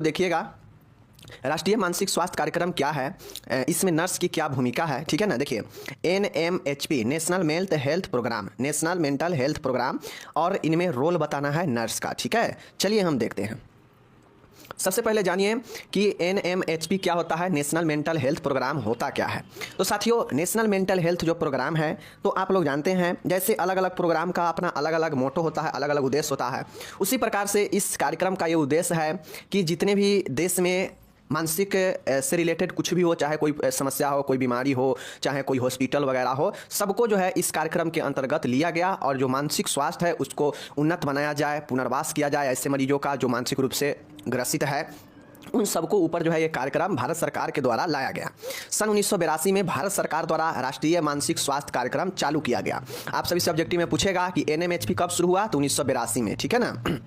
देखिएगा, राष्ट्रीय मानसिक स्वास्थ्य कार्यक्रम क्या है, इसमें नर्स की क्या भूमिका है, ठीक है ना। देखिए, NMHP national mental health programme, national mental health programme, और इनमें रोल बताना है नर्स का, ठीक है। चलिए हम देखते हैं। सबसे पहले जानिए कि NMHP क्या होता है, नेशनल मेंटल हेल्थ प्रोग्राम होता क्या है। तो साथियों, नेशनल मेंटल हेल्थ जो प्रोग्राम है, तो आप लोग जानते हैं जैसे अलग अलग प्रोग्राम का अपना अलग अलग मोटो होता है, अलग अलग उद्देश्य होता है, उसी प्रकार से इस कार्यक्रम का ये उद्देश्य है कि जितने भी देश में मानसिक से रिलेटेड कुछ भी हो, चाहे कोई समस्या हो, कोई बीमारी हो, चाहे कोई हॉस्पिटल वगैरह हो, सबको जो है इस कार्यक्रम के अंतर्गत लिया गया और जो मानसिक स्वास्थ्य है उसको उन्नत बनाया जाए, पुनर्वास किया जाए ऐसे मरीजों का जो मानसिक रूप से ग्रसित है, उन सबको ऊपर जो है ये कार्यक्रम भारत सरकार के द्वारा लाया गया। सन 1982 में भारत सरकार द्वारा राष्ट्रीय मानसिक स्वास्थ्य कार्यक्रम चालू किया गया। आप सभी सब्जेक्टिव में पूछेगा कि NMHP कब शुरू हुआ, तो 1982 में, ठीक है ना।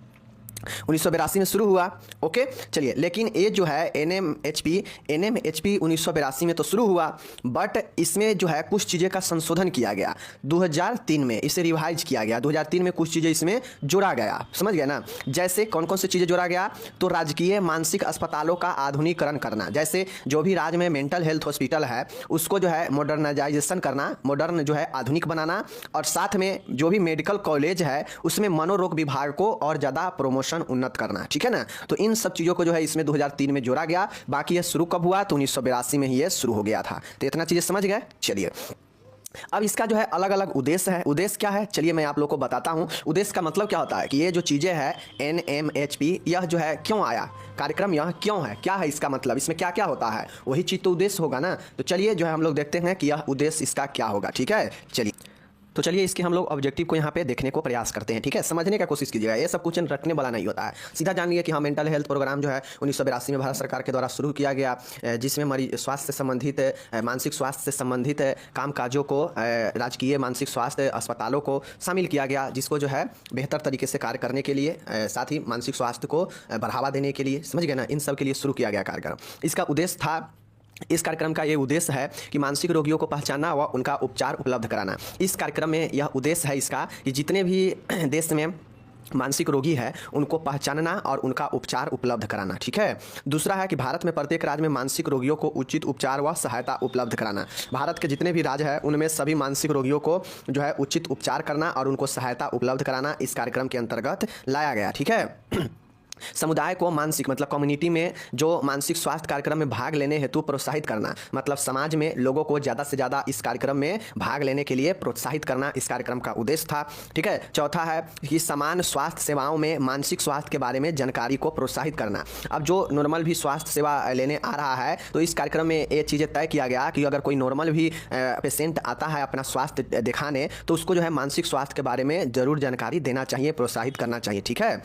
1982 में शुरू हुआ, ओके। चलिए, लेकिन ये जो है NMHP 1982 में तो शुरू हुआ, बट इसमें जो है कुछ चीज़ें का संशोधन किया गया। 2003 में इसे रिवाइज किया गया, 2003 में कुछ चीज़ें इसमें जोड़ा गया, समझ गए ना। जैसे कौन कौन सी चीज़ें जोड़ा गया, तो राजकीय मानसिक अस्पतालों का आधुनिकीकरण करना, जैसे जो भी राज्य में मेंटल हेल्थ हॉस्पिटल है उसको जो है मॉडर्नाइजेशन करना, मॉडर्न जो है आधुनिक बनाना, और साथ में जो भी मेडिकल कॉलेज है उसमें मनोरोग विभाग को और ज़्यादा प्रमोशन उन्नत करना, ठीक है ना। तो इन सब चीजों को जो है इसमें 2003 में जोड़ा गया। बाकी ये शुरू कब हुआ, तो 1982 में ही ये शुरू हो गया था। तो इतना चीजें समझ गए। चलिए, अब इसका जो है अलग अलग उद्देश्य है। उद्देश्य क्या है, चलिए मैं आप लोग को बताता हूं। उद्देश्य का मतलब क्या होता है कि ये जो चीज़ें हैं NMHP, यह जो है क्यों आया, कार्यक्रम यह क्यों है, क्या है इसका मतलब, इसमें क्या क्या होता है, वही चीज़ तो उद्देश्य होगा ना। तो चलिए जो है हम लोग देखते हैं कि यह उद्देश्य इसका क्या होगा, ठीक है। चलिए इसके हम लोग ऑब्जेक्टिव को यहाँ पे देखने को प्रयास करते हैं, ठीक है। समझने का कोशिश कीजिएगा, ये सब कुछ रटने वाला नहीं होता है। सीधा जान लिया कि हाँ, मेंटल हेल्थ प्रोग्राम जो है 1982 में भारत सरकार के द्वारा शुरू किया गया, जिसमें मरीज स्वास्थ्य से संबंधित, मानसिक स्वास्थ्य से संबंधित कामकाजों को, राजकीय मानसिक स्वास्थ्य अस्पतालों को शामिल किया गया, जिसको जो है बेहतर तरीके से कार्य करने के लिए, साथ ही मानसिक स्वास्थ्य को बढ़ावा देने के लिए, समझ गए ना, इन सब के लिए शुरू किया गया कार्यक्रम। इसका उद्देश्य था, इस कार्यक्रम का ये उद्देश्य है कि मानसिक रोगियों को पहचानना व उनका उपचार उपलब्ध कराना। इस कार्यक्रम में यह उद्देश्य है इसका कि जितने भी देश में मानसिक रोगी है उनको पहचानना और उनका उपचार उपलब्ध कराना, ठीक है। दूसरा है कि भारत में प्रत्येक राज्य में मानसिक रोगियों को उचित उपचार व सहायता उपलब्ध कराना। भारत के जितने भी राज्य हैं उनमें सभी मानसिक रोगियों को जो है उचित उपचार करना और उनको सहायता उपलब्ध कराना इस कार्यक्रम के अंतर्गत लाया गया, ठीक है। समुदाय को मानसिक मतलब कम्युनिटी में जो मानसिक स्वास्थ्य कार्यक्रम में भाग लेने हेतु प्रोत्साहित करना, मतलब समाज में लोगों को ज़्यादा से ज़्यादा इस कार्यक्रम में भाग लेने के लिए प्रोत्साहित करना इस कार्यक्रम का उद्देश्य था, ठीक है। चौथा है कि समान स्वास्थ्य सेवाओं में मानसिक स्वास्थ्य के बारे में जानकारी को प्रोत्साहित करना। अब जो नॉर्मल भी स्वास्थ्य सेवा लेने आ रहा है तो इस कार्यक्रम में ये चीज़ें तय किया गया कि अगर कोई नॉर्मल भी पेशेंट आता है अपना स्वास्थ्य दिखाने, तो उसको जो है मानसिक स्वास्थ्य के बारे में ज़रूर जानकारी देना चाहिए, प्रोत्साहित करना चाहिए, ठीक है।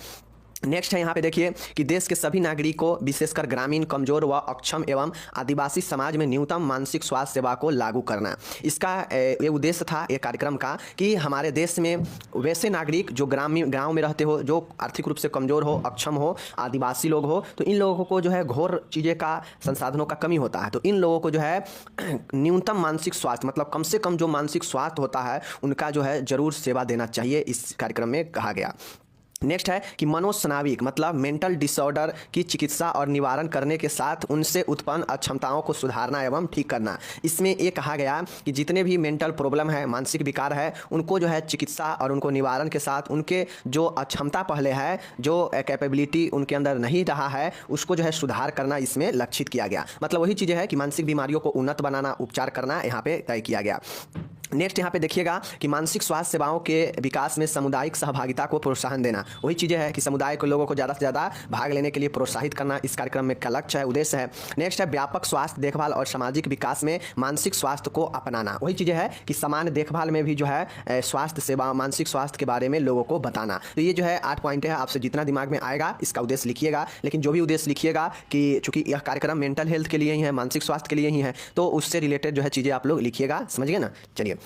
नेक्स्ट है यहाँ पे देखिए कि देश के सभी नागरिकों विशेषकर ग्रामीण, कमजोर व अक्षम एवं आदिवासी समाज में न्यूनतम मानसिक स्वास्थ्य सेवा को लागू करना। इसका ये उद्देश्य था ये कार्यक्रम का कि हमारे देश में वैसे नागरिक जो गाँव में रहते हो, जो आर्थिक रूप से कमजोर हो, अक्षम हो, आदिवासी लोग हो, तो इन लोगों को जो है घोर चीज़ें का, संसाधनों का कमी होता है। तो इन लोगों को जो है न्यूनतम मानसिक स्वास्थ्य मतलब कम से कम जो मानसिक स्वास्थ्य होता है उनका जो है ज़रूर सेवा देना चाहिए, इस कार्यक्रम में कहा गया। नेक्स्ट है कि मनोस्नाविक मतलब मेंटल डिसऑर्डर की चिकित्सा और निवारण करने के साथ उनसे उत्पन्न अक्षमताओं को सुधारना एवं ठीक करना। इसमें ये कहा गया कि जितने भी मेंटल प्रॉब्लम है, मानसिक विकार है, उनको जो है चिकित्सा और उनको निवारण के साथ उनके जो अक्षमता पहले है, जो कैपेबिलिटी उनके अंदर नहीं रहा है, उसको जो है सुधार करना इसमें लक्षित किया गया। मतलब वही चीज़ें है कि मानसिक बीमारियों को उन्नत बनाना, उपचार करना यहाँ पे तय किया गया। नेक्स्ट यहाँ पे देखिएगा कि मानसिक स्वास्थ्य सेवाओं के विकास में सामुदायिक सहभागिता को प्रोत्साहन देना। वही चीज़ें है कि समुदाय के लोगों को ज़्यादा से ज़्यादा भाग लेने के लिए प्रोत्साहित करना इस कार्यक्रम में का लक्ष्य है, उद्देश्य है। नेक्स्ट है व्यापक स्वास्थ्य देखभाल और सामाजिक विकास में मानसिक स्वास्थ्य को अपनाना। वही चीज़ें है कि सामान्य देखभाल में भी जो है स्वास्थ्य सेवा, मानसिक स्वास्थ्य के बारे में लोगों को बताना। तो ये जो है 8 पॉइंट है, आपसे जितना दिमाग में आएगा इसका उद्देश्य लिखिएगा। लेकिन जो भी उद्देश्य लिखिएगा कि चूंकि यह कार्यक्रम मेंटल हेल्थ के लिए ही है, मानसिक स्वास्थ्य के लिए ही है, तो उससे रिलेटेड जो है चीज़ें आप लोग लिखिएगा, समझिए ना। चलिए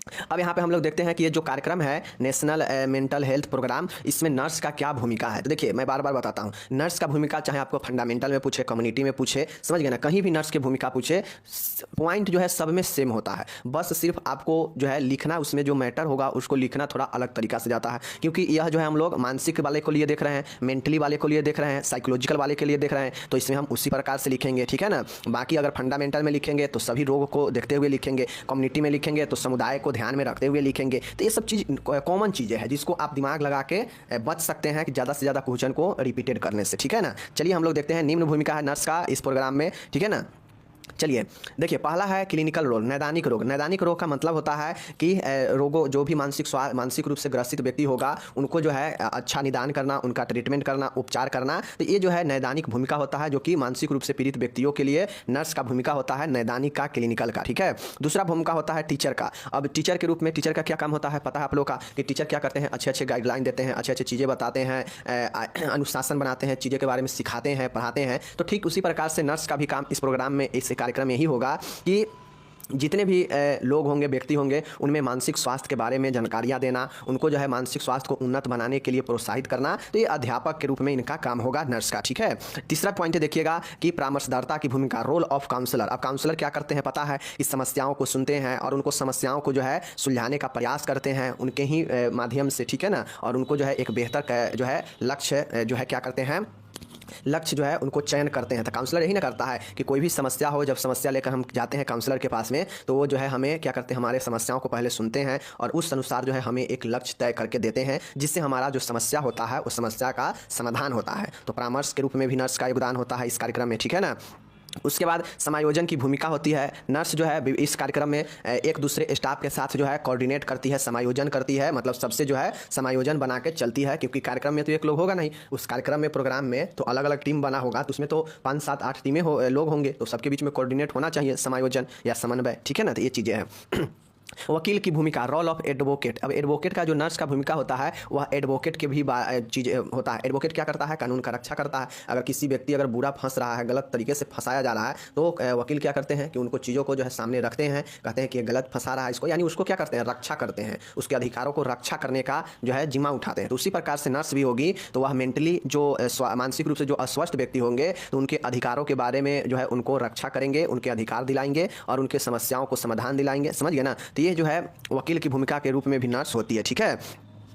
अब यहाँ पे हम लोग देखते हैं कि ये जो कार्यक्रम है नेशनल मेंटल हेल्थ प्रोग्राम, इसमें नर्स का क्या भूमिका है। तो देखिए मैं बार बार बताता हूँ, नर्स का भूमिका चाहे आपको फंडामेंटल में पूछे, कम्युनिटी में पूछे, समझ गए ना, कहीं भी नर्स की भूमिका पूछे, पॉइंट जो है सब में सेम होता है। बस सिर्फ आपको जो है लिखना, उसमें जो मैटर होगा उसको लिखना थोड़ा अलग तरीका से जाता है, क्योंकि यह जो है हम लोग मानसिक वाले को लिए देख रहे हैं, मेंटली वाले को लिए देख रहे हैं, साइकोलॉजिकल वाले के लिए देख रहे हैं, तो इसमें हम उसी प्रकार से लिखेंगे, ठीक है ना। बाकी अगर फंडामेंटल में लिखेंगे तो सभी रोग को देखते हुए लिखेंगे, कम्युनिटी में लिखेंगे तो समुदाय को ध्यान में रखते हुए लिखेंगे। तो ये सब चीज़ कॉमन चीज़ें हैं जिसको आप दिमाग लगा के बच सकते हैं कि ज़्यादा से ज़्यादा क्वेश्चन को रिपीटेड करने से, ठीक है ना। चलिए हम लोग देखते हैं निम्न भूमिका है नर्स का इस प्रोग्राम में, ठीक है ना। चलिए देखिए, पहला है क्लिनिकल रोल, नैदानिक रोग। नैदानिक रोग का मतलब होता है कि रोगों, जो भी मानसिक रूप से ग्रसित व्यक्ति होगा उनको जो है अच्छा निदान करना, उनका ट्रीटमेंट करना, उपचार करना। तो ये जो है नैदानिक भूमिका होता है, जो कि मानसिक रूप से पीड़ित व्यक्तियों के लिए नर्स का भूमिका होता है, नैदानिक का, क्लिनिकल का, ठीक है। दूसरा भूमिका होता है टीचर का। अब टीचर के रूप में टीचर का क्या काम होता है पता है आप लोग का, कि टीचर क्या करते हैं, अच्छे अच्छे गाइडलाइन देते हैं, अच्छे अच्छे चीज़ें बताते हैं, अनुशासन बनाते हैं, चीज़ों के बारे में सिखाते हैं, पढ़ाते हैं। तो ठीक उसी प्रकार से नर्स का भी काम इस प्रोग्राम में, इस कार्यक्रम में यही होगा कि जितने भी लोग होंगे, व्यक्ति होंगे, उनमें मानसिक स्वास्थ्य के बारे में जानकारियाँ देना, उनको जो है मानसिक स्वास्थ्य को उन्नत बनाने के लिए प्रोत्साहित करना। तो ये अध्यापक के रूप में इनका काम होगा नर्स का, ठीक है। तीसरा पॉइंट देखिएगा कि परामर्शदाता की भूमिका, रोल ऑफ काउंसलर। अब काउंसलर क्या करते हैं पता है, इस समस्याओं को सुनते हैं और उनको समस्याओं को जो है सुलझाने का प्रयास करते हैं उनके ही माध्यम से, ठीक है ना। और उनको जो है एक बेहतर जो है लक्ष्य जो है क्या करते हैं, लक्ष्य जो है उनको चयन करते हैं। तो काउंसलर यही ना करता है कि कोई भी समस्या हो, जब समस्या लेकर हम जाते हैं काउंसलर के पास में, तो वो जो है हमें क्या करते हैं, हमारे समस्याओं को पहले सुनते हैं और उस अनुसार जो है हमें एक लक्ष्य तय करके देते हैं, जिससे हमारा जो समस्या होता है उस समस्या का समाधान होता है। तो परामर्श के रूप में भी नर्स का योगदान होता है इस कार्यक्रम में, ठीक है ना। उसके बाद समायोजन की भूमिका होती है। नर्स जो है इस कार्यक्रम में एक दूसरे स्टाफ के साथ जो है कोऑर्डिनेट करती है, समायोजन करती है, मतलब सबसे जो है समायोजन बना के चलती है, क्योंकि कार्यक्रम में तो एक लोग होगा नहीं, उस कार्यक्रम में, प्रोग्राम में तो अलग अलग टीम बना होगा, तो उसमें तो 5, 7, 8 टीमें लोग होंगे, तो सबके बीच में कोऑर्डिनेट होना चाहिए, समायोजन या समन्वय, ठीक है ना। तो ये चीज़ें हैं। वकील की भूमिका, रोल ऑफ एडवोकेट। अब एडवोकेट का जो नर्स का भूमिका होता है वह एडवोकेट के भी चीज़ होता है। एडवोकेट क्या करता है, कानून का रक्षा करता है। अगर किसी व्यक्ति अगर बुरा फंस रहा है, गलत तरीके से फंसाया जा रहा है, तो वकील क्या करते हैं कि उनको चीज़ों को जो है सामने रखते हैं, कहते हैं कि ये गलत फंसा रहा है इसको, यानी उसको क्या करते हैं, रक्षा करते हैं, उसके अधिकारों को रक्षा करने का जो है जिम्मा उठाते हैं। तो उसी प्रकार से नर्स भी होगी, तो वह मेंटली जो मानसिक रूप से जो अस्वस्थ व्यक्ति होंगे, तो उनके अधिकारों के बारे में जो है उनको रक्षा करेंगे, उनके अधिकार दिलाएंगे और उनके समस्याओं को समाधान दिलाएंगे, समझ गए ना। तो ये जो है वकील की भूमिका के रूप में भी नर्स होती है, ठीक है।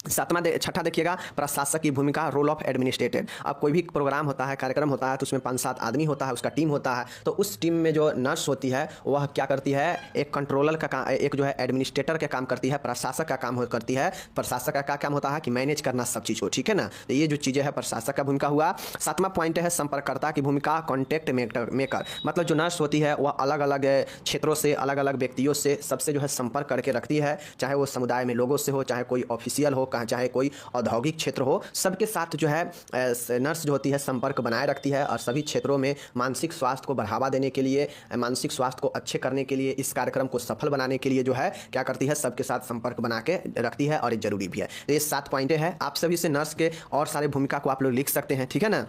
छठा देखिएगा, प्रशासक की भूमिका, रोल ऑफ एडमिनिस्ट्रेटर। अब कोई भी प्रोग्राम होता है, कार्यक्रम होता है, तो उसमें 5-7 आदमी होता है, उसका टीम होता है, तो उस टीम में जो नर्स होती है वह क्या करती है, एक कंट्रोलर का काम, एक जो है एडमिनिस्ट्रेटर का काम करती है, प्रशासक का काम करती है। प्रशासक का क्या काम होता है कि मैनेज करना सब चीज़ को, ठीक है ना। तो ये जो चीज़ें है प्रशासक का भूमिका हुआ। 7वां पॉइंट है संपर्ककर्ता की भूमिका, कॉन्टैक्ट मेकर। मतलब जो नर्स होती है वह अलग अलग क्षेत्रों से, अलग अलग व्यक्तियों से, सबसे जो है संपर्क करके रखती है, चाहे वो समुदाय में लोगों से हो, चाहे कोई ऑफिशियल हो, चाहे कोई औद्योगिक क्षेत्र हो, सबके साथ जो है नर्स जो होती है संपर्क बनाए रखती है और सभी क्षेत्रों में मानसिक स्वास्थ्य को बढ़ावा देने के लिए, मानसिक स्वास्थ्य को अच्छे करने के लिए, इस कार्यक्रम को सफल बनाने के लिए जो है क्या करती है, सबके साथ संपर्क बना के रखती है और ये जरूरी भी है। तो ये 7 पॉइंटें हैं। आप सभी से नर्स के और सारे भूमिका को आप लोग लिख सकते हैं, ठीक है ना।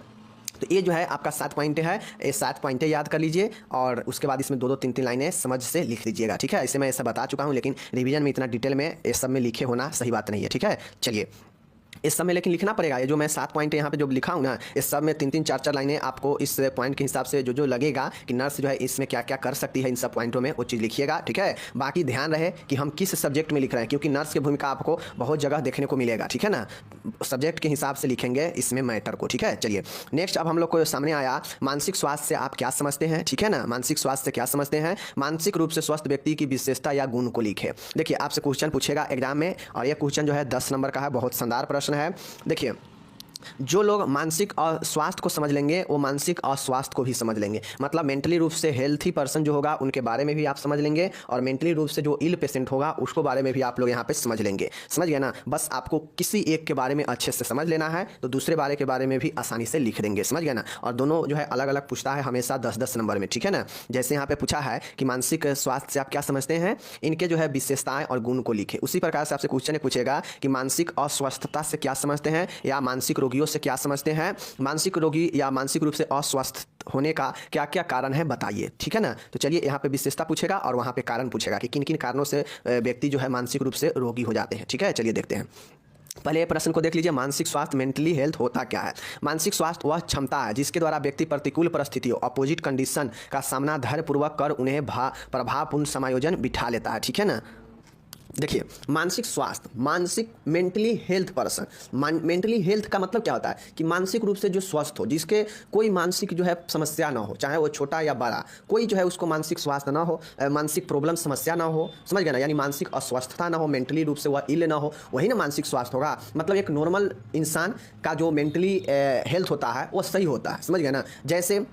तो ये जो है आपका 7 पॉइंट है, ये 7 पॉइंटें याद कर लीजिए और उसके बाद इसमें 2-2, 3-3 लाइनें समझ से लिख लीजिएगा, ठीक है। इसे मैं ऐसा बता चुका हूँ, लेकिन रिवीजन में इतना डिटेल में ये सब में लिखे होना सही बात नहीं है, ठीक है। चलिए इस सब में लेकिन लिखना पड़ेगा, ये जो मैं 7 पॉइंट यहाँ पे जो लिखा हूँ ना, इस सब में 3-3, 4-4 लाइनें आपको इस पॉइंट के हिसाब से जो लगेगा कि नर्स जो है इसमें क्या क्या कर सकती है, इन सब पॉइंटों में वो चीज़ लिखिएगा, ठीक है। बाकी ध्यान रहे कि हम किस सब्जेक्ट में लिख रहे हैं, क्योंकि नर्स की भूमिका आपको बहुत जगह देखने को मिलेगा, ठीक है ना। सब्जेक्ट के हिसाब से लिखेंगे इसमें मैटर को, ठीक है। चलिए नेक्स्ट, अब हम लोग को सामने आया मानसिक स्वास्थ्य से आप क्या समझते हैं, ठीक है ना। मानसिक स्वास्थ्य से क्या समझते हैं, मानसिक रूप से स्वस्थ व्यक्ति की विशेषता या गुण को लिखे। देखिए आपसे क्वेश्चन पूछेगा एग्जाम में और यह क्वेश्चन जो है 10 नंबर का है, बहुत शानदार प्रश्न है। देखिए जो लोग मानसिक स्वास्थ्य को समझ लेंगे वो मानसिक अस्वास्थ्य को भी समझ लेंगे। मतलब मेंटली रूप से हेल्थी पर्सन जो होगा उनके बारे में भी आप समझ लेंगे और मेंटली रूप से जो इल पेशेंट होगा उसको बारे में भी आप लोग यहाँ पे समझ लेंगे, समझ गए ना। बस आपको किसी एक के बारे में अच्छे से समझ लेना है तो दूसरे बारे के बारे में भी आसानी से लिख देंगे, समझ गए ना। और दोनों जो है अलग अलग पूछता है हमेशा 10-10 नंबर में, ठीक है ना। जैसे यहाँ पे पूछा है कि मानसिक स्वास्थ्य से आप क्या समझते हैं, इनके जो है विशेषताएं और गुण को लिखे। उसी प्रकार से आपसे क्वेश्चन पूछेगा कि मानसिक अस्वस्थता से क्या समझते हैं या मानसिक रोगियों से क्या समझते हैं। मानसिक रोगी या मानसिक रूप से अस्वस्थ होने का क्या क्या कारण है बताइए, ठीक है ना। तो चलिए यहाँ पे विशेषता पूछेगा और वहाँ पे कारण पूछेगा कि किन किन कारणों से व्यक्ति जो है मानसिक रूप से रोगी हो जाते हैं, ठीक है। चलिए देखते हैं। पहले ये प्रश्न को देख लीजिए, मानसिक स्वास्थ्य मेंटली हेल्थ होता क्या है। मानसिक स्वास्थ्य वह क्षमता है जिसके द्वारा व्यक्ति प्रतिकूल परिस्थितियों अपोजिट कंडीशन का सामना धैर्यपूर्वक कर उन्हें प्रभावपूर्ण समायोजन बिठा लेता है, ठीक है ना। देखिए, मानसिक स्वास्थ्य, मानसिक mentally health person, mentally health का मतलब क्या होता है कि मानसिक रूप से जो स्वस्थ हो, जिसके कोई मानसिक जो है समस्या ना हो, चाहे वो छोटा या बड़ा, कोई जो है उसको मानसिक स्वास्थ्य ना हो, मानसिक प्रॉब्लम समस्या ना हो, समझ गए ना, यानी मानसिक अस्वस्थता ना हो, मेंटली रूप से वह इल ना हो, वही ना मानसिक स्वास्थ्य होगा। मतलब एक नॉर्मल इंसान का जो मेंटली हेल्थ होता है वो सही होता है, समझ गए ना। जैसे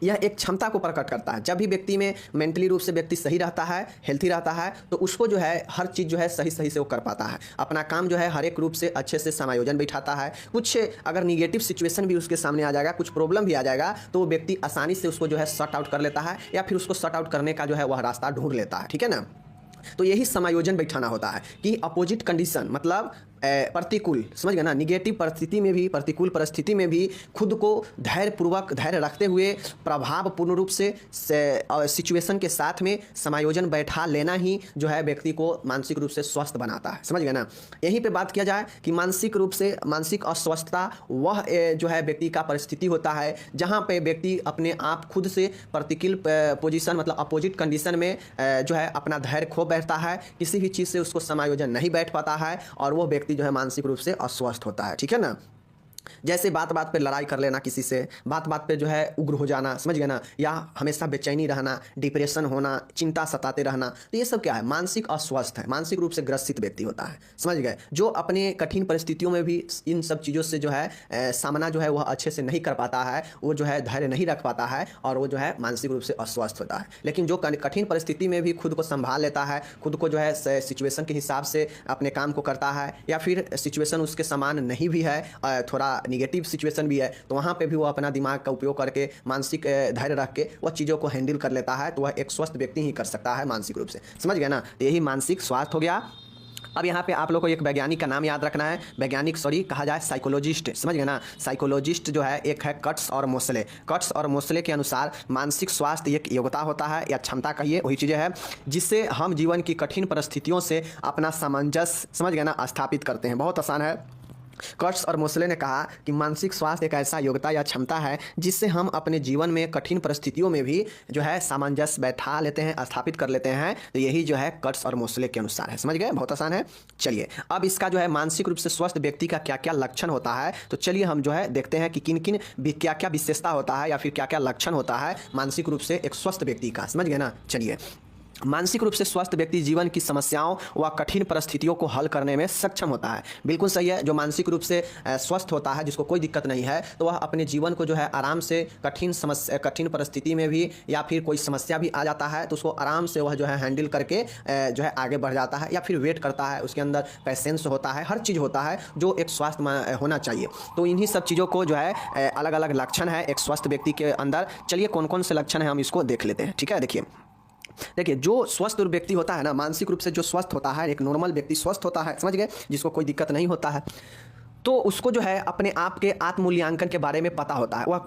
यह एक क्षमता को प्रकट करता है। जब भी व्यक्ति में मेंटली रूप से व्यक्ति सही रहता है, हेल्थी रहता है, तो उसको जो है हर चीज़ जो है सही सही से वो कर पाता है, अपना काम जो है हर एक रूप से अच्छे से समायोजन बिठाता है। कुछ अगर निगेटिव सिचुएशन भी उसके सामने आ जाएगा, कुछ प्रॉब्लम भी आ जाएगा, तो वो व्यक्ति आसानी से उसको जो है सॉर्ट आउट कर लेता है, या फिर उसको सॉर्ट आउट करने का जो है वह रास्ता ढूंढ लेता है, ठीक है ना। तो यही समायोजन बैठाना होता है कि अपोजिट कंडीशन मतलब प्रतिकूल, समझ गए ना, निगेटिव परिस्थिति में भी, प्रतिकूल परिस्थिति में भी खुद को धैर्यपूर्वक, धैर्य रखते हुए प्रभावपूर्ण रूप से सिचुएशन के साथ में समायोजन बैठा लेना ही जो है व्यक्ति को मानसिक रूप से स्वस्थ बनाता है, समझ गए ना। यहीं पे बात किया जाए कि मानसिक रूप से मानसिक अस्वस्थता वह जो है व्यक्ति का परिस्थिति होता है जहाँ पे व्यक्ति अपने आप खुद से प्रतिकूल पोजीशन मतलब अपोजिट कंडीशन में जो है अपना धैर्य खो बैठता है, किसी भी चीज़ से उसको समायोजन नहीं बैठ पाता है, और वो व्यक्ति जो है मानसिक रूप से अस्वस्थ होता है, ठीक है ना। जैसे बात बात पे लड़ाई कर लेना किसी से, बात बात पे जो है उग्र हो जाना, समझ गए ना, या हमेशा बेचैनी रहना, डिप्रेशन होना, चिंता सताते रहना, तो ये सब क्या है, मानसिक अस्वस्थ है, मानसिक रूप से ग्रसित व्यक्ति होता है, समझ गए। जो अपने कठिन परिस्थितियों में भी इन सब चीज़ों से जो है सामना जो है वह अच्छे से नहीं कर पाता है, वो जो है धैर्य नहीं रख पाता है, और वो जो है मानसिक रूप से अस्वस्थ होता है। लेकिन जो कठिन परिस्थिति में भी खुद को संभाल लेता है, खुद को जो है सिचुएशन के हिसाब से अपने काम को करता है, या फिर सिचुएशन उसके समान नहीं भी है, थोड़ा निगेटिव सिचुएशन भी है, तो वहाँ पे भी वो अपना दिमाग का उपयोग करके मानसिक धैर्य रख के वह चीज़ों को हैंडल कर लेता है, तो वह एक स्वस्थ व्यक्ति ही कर सकता है मानसिक रूप से, समझ गए ना। तो यही मानसिक स्वास्थ्य हो गया। अब यहाँ पे आप लोग को एक वैज्ञानिक का नाम याद रखना है, वैज्ञानिक सॉरी कहा जाए साइकोलॉजिस्ट, समझ गए ना। साइकोलॉजिस्ट जो है एक है कट्स और मोसले। कट्स और मोसले के अनुसार मानसिक स्वास्थ्य एक योग्यता होता है या क्षमता कहिए, वही चीज़ें है जिससे हम जीवन की कठिन परिस्थितियों से अपना सामंजस्य, समझ गए ना, स्थापित करते हैं। बहुत आसान है। कट्स और मोसले ने कहा कि मानसिक स्वास्थ्य एक ऐसा योग्यता या क्षमता है जिससे हम अपने जीवन में कठिन परिस्थितियों में भी जो है सामंजस्य बैठा लेते हैं, स्थापित कर लेते हैं। तो यही जो है कट्स और मोसले के अनुसार है, समझ गए, बहुत आसान है। चलिए अब इसका जो है मानसिक रूप से स्वस्थ व्यक्ति का क्या क्या लक्षण होता है, तो चलिए हम जो है देखते हैं कि किन किन क्या क्या विशेषता होता है या फिर क्या क्या लक्षण होता है मानसिक रूप से एक स्वस्थ व्यक्ति का, समझ गए ना। चलिए, मानसिक रूप से स्वस्थ व्यक्ति जीवन की समस्याओं व कठिन परिस्थितियों को हल करने में सक्षम होता है। बिल्कुल सही है। जो मानसिक रूप से स्वस्थ होता है, जिसको कोई दिक्कत नहीं है, तो वह अपने जीवन को जो है आराम से कठिन परिस्थिति में भी या फिर कोई समस्या भी आ जाता है तो उसको आराम से वह जो है हैंडल करके जो है आगे बढ़ जाता है, या फिर वेट करता है, उसके अंदर पेशेंस होता है, हर चीज़ होता है जो एक स्वास्थ्य होना चाहिए। तो इन्हीं सब चीज़ों को जो है अलग अलग लक्षण है एक स्वस्थ व्यक्ति के अंदर। चलिए कौन कौन से लक्षण है हम इसको देख लेते हैं, ठीक है। देखिए जो स्वस्थ व्यक्ति होता है ना, मानसिक रूप से जो स्वस्थ होता है, एक नॉर्मल व्यक्ति स्वस्थ होता है, समझ गए, जिसको कोई दिक्कत नहीं होता है, तो उसको जो है अपने आप के आत्ममूल्यांकन के बारे में पता होता है। वह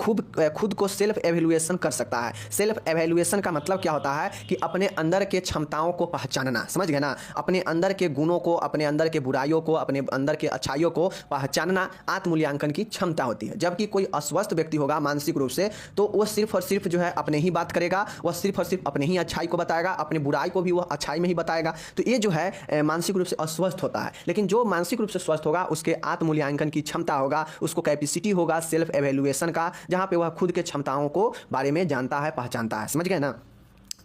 खुद को सेल्फ एवेल्युएशन कर सकता है। सेल्फ एवेल्युएशन का मतलब क्या होता है कि अपने अंदर के क्षमताओं को पहचानना, समझ गए ना, अपने अंदर के गुणों को, अपने अंदर के बुराइयों को, अपने अंदर के अच्छाइयों को पहचानना आत्ममूल्यांकन की क्षमता होती है। जबकि कोई अस्वस्थ व्यक्ति होगा मानसिक रूप से, तो वह सिर्फ और सिर्फ जो है अपने ही बात करेगा, वह सिर्फ और सिर्फ अपने ही अच्छाई को बताएगा, अपने बुराई को भी वह अच्छाई में ही बताएगा। तो ये जो है मानसिक रूप से अस्वस्थ होता है। लेकिन जो मानसिक रूप से स्वस्थ होगा उसके आत्ममूल्यांकन की क्षमता होगा, उसको कैपेसिटी होगा सेल्फ एवेल्युएशन का, जहां पे वह खुद के क्षमताओं को बारे में जानता है, पहचानता है, समझ गए ना।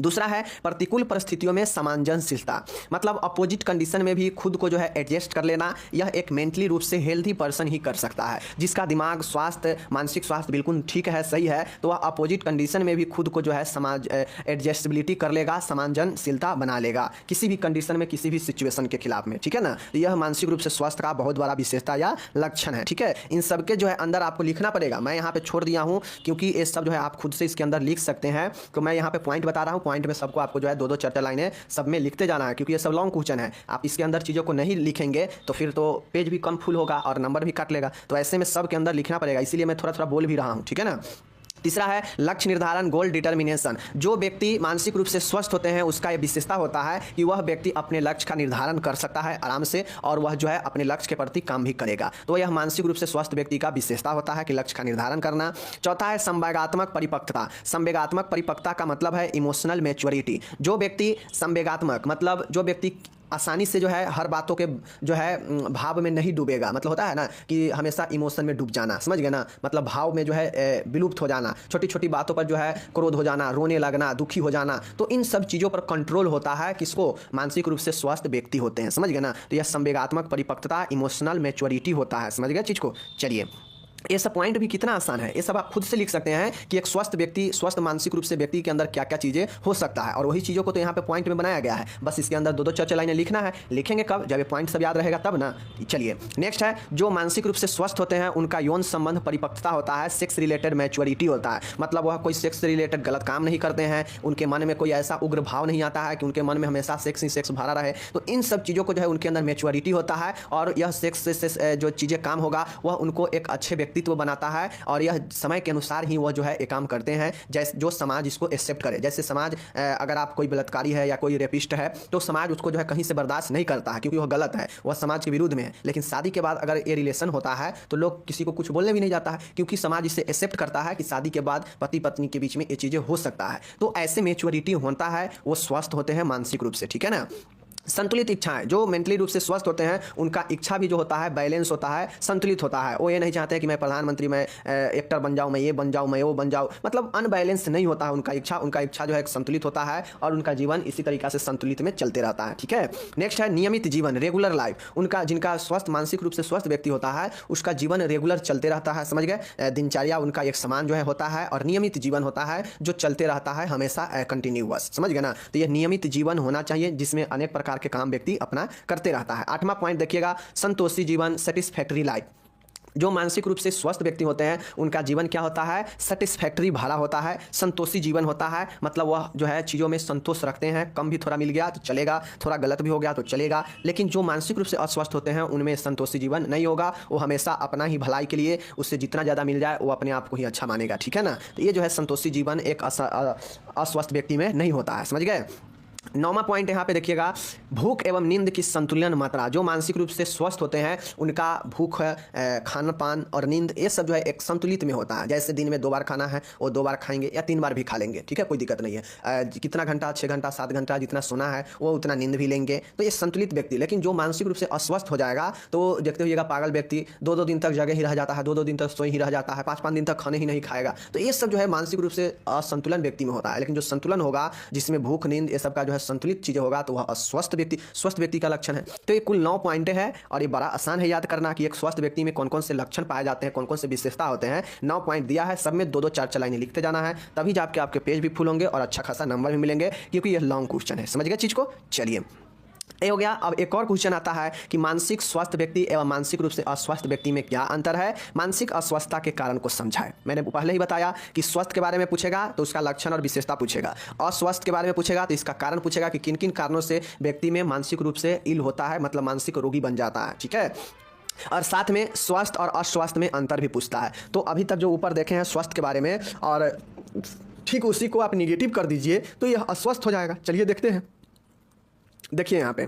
दूसरा है प्रतिकूल परिस्थितियों में सामंजस्यशीलता, मतलब अपोजिट कंडीशन में भी खुद को जो है एडजस्ट कर लेना। यह एक मेंटली रूप से हेल्थी पर्सन ही कर सकता है। जिसका दिमाग स्वास्थ्य, मानसिक स्वास्थ्य बिल्कुल ठीक है, सही है, तो वह अपोजिट कंडीशन में भी खुद को जो है एडजस्टेबिलिटी कर लेगा, सामंजस्यशीलता बना लेगा किसी भी कंडीशन में, किसी भी सिचुएशन के खिलाफ में, ठीक है ना। तो यह मानसिक रूप से स्वास्थ्य का बहुत बड़ा विशेषता या लक्षण है, ठीक है। इन सबके जो है अंदर आपको लिखना पड़ेगा, मैं यहाँ पे छोड़ दिया हूँ क्योंकि ये सब जो है आप खुद से इसके अंदर लिख सकते हैं। तो मैं यहाँ पे पॉइंट बता रहा हूँ, पॉइंट में सबको आपको जो है 2-2 4-4 लाइनें सब में लिखते जाना है, क्योंकि ये सब लॉन्ग क्वेश्चन है। आप इसके अंदर चीज़ों को नहीं लिखेंगे तो फिर तो पेज भी कम फुल होगा और नंबर भी काट लेगा। तो ऐसे में सब के अंदर लिखना पड़ेगा, इसीलिए मैं थोड़ा थोड़ा बोल भी रहा हूँ, ठीक है ना। तीसरा है लक्ष्य निर्धारण, गोल डिटर्मिनेशन। जो व्यक्ति मानसिक रूप से स्वस्थ होते हैं उसका यह विशेषता होता है कि वह व्यक्ति अपने लक्ष्य का निर्धारण कर सकता है आराम से, और वह जो है अपने लक्ष्य के प्रति काम भी करेगा। तो यह मानसिक रूप से स्वस्थ व्यक्ति का विशेषता होता है कि लक्ष्य का निर्धारण करना। चौथा है संवेगात्मक परिपक्वता। संवेगात्मक परिपक्वता का मतलब है इमोशनल मैच्योरिटी। जो व्यक्ति संवेगात्मक मतलब जो व्यक्ति आसानी से जो है हर बातों के जो है भाव में नहीं डूबेगा, मतलब होता है ना कि हमेशा इमोशन में डूब जाना, समझ गए ना, मतलब भाव में जो है विलुप्त हो जाना, छोटी छोटी बातों पर जो है क्रोध हो जाना, रोने लगना, दुखी हो जाना। तो इन सब चीज़ों पर कंट्रोल होता है किसको? मानसिक रूप से स्वस्थ व्यक्ति होते हैं, समझ गए ना। तो यह संवेगात्मक परिपक्वता, इमोशनल मैच्योरिटी होता है, समझ गए चीज़ को। चलिए, ये सब पॉइंट भी कितना आसान है, ये सब आप खुद से लिख सकते हैं कि एक स्वस्थ व्यक्ति, स्वस्थ मानसिक रूप से व्यक्ति के अंदर क्या क्या चीज़ें हो सकता है, और वही चीज़ों को तो यहाँ पे पॉइंट में बनाया गया है। बस इसके अंदर 2-2 4-4 लाइनें लिखना है। लिखेंगे कब? जब ये पॉइंट सब याद रहेगा तब ना। चलिए नेक्स्ट है, जो मानसिक रूप से स्वस्थ होते हैं उनका यौन संबंध परिपक्वता होता है, सेक्स रिलेटेड मैच्योरिटी होता है। मतलब वह कोई सेक्स रिलेटेड गलत काम नहीं करते हैं, उनके मन में कोई ऐसा उग्र भाव नहीं आता है कि उनके मन में हमेशा सेक्स ही सेक्स भरा रहे। तो इन सब चीज़ों को जो है उनके अंदर मैच्योरिटी होता है, और यह सेक्स से जो चीज़ें काम होगा वह उनको एक अच्छे व्यक्तित्व बनाता है, और यह समय के अनुसार ही वो जो है एक काम करते हैं जैसे जो समाज इसको एक्सेप्ट करे। जैसे समाज अगर आप कोई बलात्कारी है या कोई रेपिस्ट है तो समाज उसको जो है कहीं से बर्दाश्त नहीं करता है क्योंकि वह गलत है, वह समाज के विरुद्ध में है। लेकिन शादी के बाद अगर ये रिलेशन होता है तो लोग किसी को कुछ बोलने भी नहीं जाता है क्योंकि समाज इसे एक्सेप्ट करता है कि शादी के बाद पति पत्नी के बीच में ये चीज़ें हो सकता है। तो ऐसे मैच्योरिटी होता है, वो स्वस्थ होते हैं मानसिक रूप से, ठीक है ना। संतुलित इच्छाएं, जो मेंटली रूप से स्वस्थ होते हैं उनका इच्छा भी जो होता है बैलेंस होता है, संतुलित होता है। वो ये नहीं चाहते कि मैं प्रधानमंत्री, मैं एक्टर बन जाऊं, मैं ये बन जाऊं, मैं वो बन जाऊं, मतलब अनबैलेंस नहीं होता है उनका इच्छा। उनका इच्छा जो है संतुलित होता है और उनका जीवन इसी तरीका से संतुलित में चलते रहता है, ठीक है। नेक्स्ट है नियमित जीवन, रेगुलर लाइफ। उनका जिनका स्वस्थ मानसिक रूप से स्वस्थ व्यक्ति होता है उसका जीवन रेगुलर चलते रहता है, समझ गए। दिनचर्या उनका एक समान जो है होता है, और नियमित जीवन होता है जो चलते रहता है हमेशा कंटिन्यूअस, समझ गए ना। तो यह नियमित जीवन होना चाहिए जिसमें अनेक प्रकार के काम व्यक्ति करते रहता है। 8वां पॉइंट देखिएगा, संतोषी जीवन, सेटिस्फैक्टरी लाइफ। जो मानसिक रूप से स्वस्थ व्यक्ति होते हैं उनका जीवन क्या होता है? सेटिस्फैक्टरी भरा होता है, संतोषी जीवन होता है। मतलब वह जो है चीज़ों में संतोष रखते हैं, कम भी थोड़ा मिल गया तो चलेगा, थोड़ा गलत भी हो गया तो चलेगा। लेकिन जो मानसिक रूप से अस्वस्थ होते हैं उनमें संतोषी जीवन नहीं होगा, वो हमेशा अपना ही भलाई के लिए, उससे जितना ज़्यादा मिल जाए वो अपने आप को ही अच्छा मानेगा, ठीक है ना। तो ये जो है संतोषी जीवन एक अस्वस्थ व्यक्ति में नहीं होता है, समझ गए। 9वां पॉइंट यहाँ पे देखिएगा, भूख एवं नींद की संतुलन मात्रा। जो मानसिक रूप से स्वस्थ होते हैं उनका भूख, खान पान और नींद ये सब जो है एक संतुलित में होता है। जैसे दिन में 2 बार खाना है वो 2 बार खाएंगे या 3 बार भी खा लेंगे, ठीक है, कोई दिक्कत नहीं है। कितना घंटा, 6 घंटा 7 घंटा जितना सोना है वो उतना नींद भी लेंगे, तो ये संतुलित व्यक्ति। लेकिन जो मानसिक रूप से अस्वस्थ हो जाएगा तो देखते होइएगा पागल व्यक्ति 2-2 दिन तक जगह ही रह जाता है, 2-2 दिन तक सोए ही रह जाता है, 5-5 दिन तक खाने ही नहीं खाएगा। तो ये सब जो है मानसिक रूप से असंतुलन व्यक्ति में होता है। लेकिन जो संतुलन होगा जिसमें भूख नींद ये सब का जो है संतुलित चीज़ें होगा तो वह अस्वस्थ व्यक्ति का लक्षण है। तो ये कुल 9 पॉइंट है और ये बड़ा आसान है याद करना कि एक स्वस्थ व्यक्ति में कौन कौन से लक्षण पाए जाते हैं, कौन कौन से विशेषता होते हैं। 9 पॉइंट दिया है, सब में 2-2 4-4 लाइनें लिखते जाना है, तभी जाके आपके पेज भी फुल होंगे और अच्छा खासा नंबर भी मिलेंगे क्योंकि यह लॉन्ग क्वेश्चन है, समझ गए चीज़ को। चलिए ये हो गया। अब एक और क्वेश्चन आता है कि मानसिक स्वस्थ व्यक्ति एवं मानसिक रूप से अस्वस्थ व्यक्ति में क्या अंतर है। मानसिक अस्वस्थता के कारण को समझाएं। मैंने पहले ही बताया कि स्वस्थ के बारे में पूछेगा तो उसका लक्षण और विशेषता पूछेगा, अस्वस्थ के बारे में पूछेगा तो इसका कारण पूछेगा कि किन किन कारणों से व्यक्ति में मानसिक रूप से इल होता है, मतलब मानसिक रोगी बन जाता है, ठीक है। और साथ में स्वस्थ और अस्वस्थ में अंतर भी पूछता है। तो अभी तक जो ऊपर देखे हैं स्वस्थ के बारे में, और ठीक उसी को आप निगेटिव कर दीजिए तो यह अस्वस्थ हो जाएगा। चलिए देखते हैं। देखिए यहाँ पे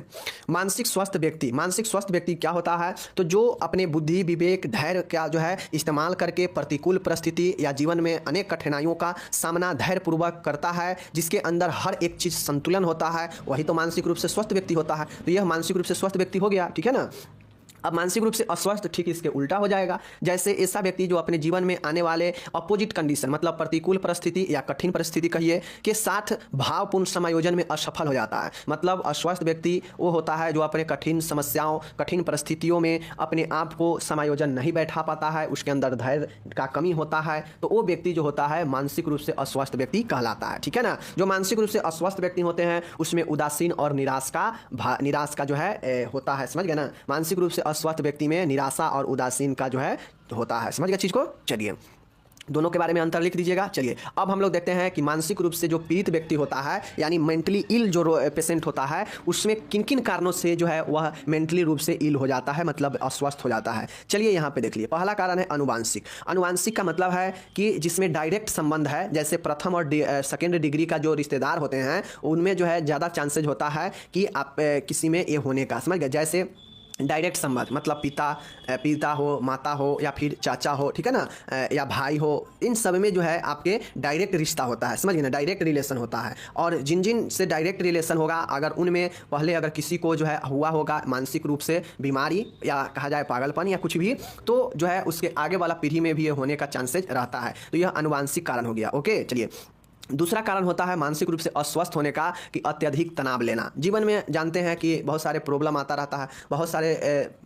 मानसिक स्वस्थ व्यक्ति क्या होता है, तो जो अपने बुद्धि विवेक धैर्य का जो है इस्तेमाल करके प्रतिकूल परिस्थिति या जीवन में अनेक कठिनाइयों का सामना धैर्यपूर्वक करता है, जिसके अंदर हर एक चीज़ संतुलन होता है, वही तो मानसिक रूप से स्वस्थ व्यक्ति होता है। तो यह मानसिक रूप से स्वस्थ व्यक्ति हो गया, ठीक है ना। अब मानसिक रूप से अस्वस्थ ठीक इसके उल्टा हो जाएगा। जैसे ऐसा व्यक्ति जो अपने जीवन में आने वाले अपोजिट कंडीशन, मतलब प्रतिकूल परिस्थिति या कठिन परिस्थिति कहिए, के साथ भावपूर्ण समायोजन में असफल हो जाता है। मतलब अस्वस्थ व्यक्ति वो होता है जो अपने कठिन समस्याओं, कठिन परिस्थितियों में अपने आप को समायोजन नहीं बैठा पाता है, उसके अंदर धैर्य का कमी होता है। तो वो व्यक्ति जो होता है मानसिक रूप से अस्वस्थ व्यक्ति कहलाता है, ठीक है ना। जो मानसिक रूप से अस्वस्थ व्यक्ति होते हैं उसमें उदासीन और निराश का जो है होता है, समझ गए ना। मानसिक रूप से अस्वस्थ व्यक्ति में निराशा और उदासीन का जो है होता है, समझ गए चीज़ को। चलिए दोनों के बारे में अंतर लिख दीजिएगा। चलिए अब हम लोग देखते हैं कि मानसिक रूप से जो पीड़ित व्यक्ति होता है यानी मेंटली इल जो पेशेंट होता है उसमें किन किन कारणों से जो है वह मेंटली रूप से इल हो जाता है, मतलब अस्वस्थ हो जाता है। चलिए यहाँ पे देख लीजिए, पहला कारण है अनुवांशिक। अनुवांशिक का मतलब है कि जिसमें डायरेक्ट संबंध है, जैसे प्रथम और सेकेंड डिग्री का जो रिश्तेदार होते हैं उनमें जो है ज़्यादा चांसेज होता है कि आप किसी में ये होने का, समझ गए। जैसे डायरेक्ट संबंध मतलब पिता हो, माता हो या फिर चाचा हो, ठीक है ना, या भाई हो, इन सब में जो है आपके डायरेक्ट रिश्ता होता है, समझ गए ना, डायरेक्ट रिलेशन होता है। और जिन जिन से डायरेक्ट रिलेशन होगा, अगर उनमें पहले अगर किसी को जो है हुआ होगा मानसिक रूप से बीमारी या कहा जाए पागलपन या कुछ भी, तो जो है उसके आगे वाला पीढ़ी में भी ये होने का चांसेज रहता है। तो यह अनुवांशिक कारण हो गया। ओके, चलिए दूसरा कारण होता है मानसिक रूप से अस्वस्थ होने का कि अत्यधिक तनाव लेना। जीवन में जानते हैं कि बहुत सारे प्रॉब्लम आता रहता है, बहुत सारे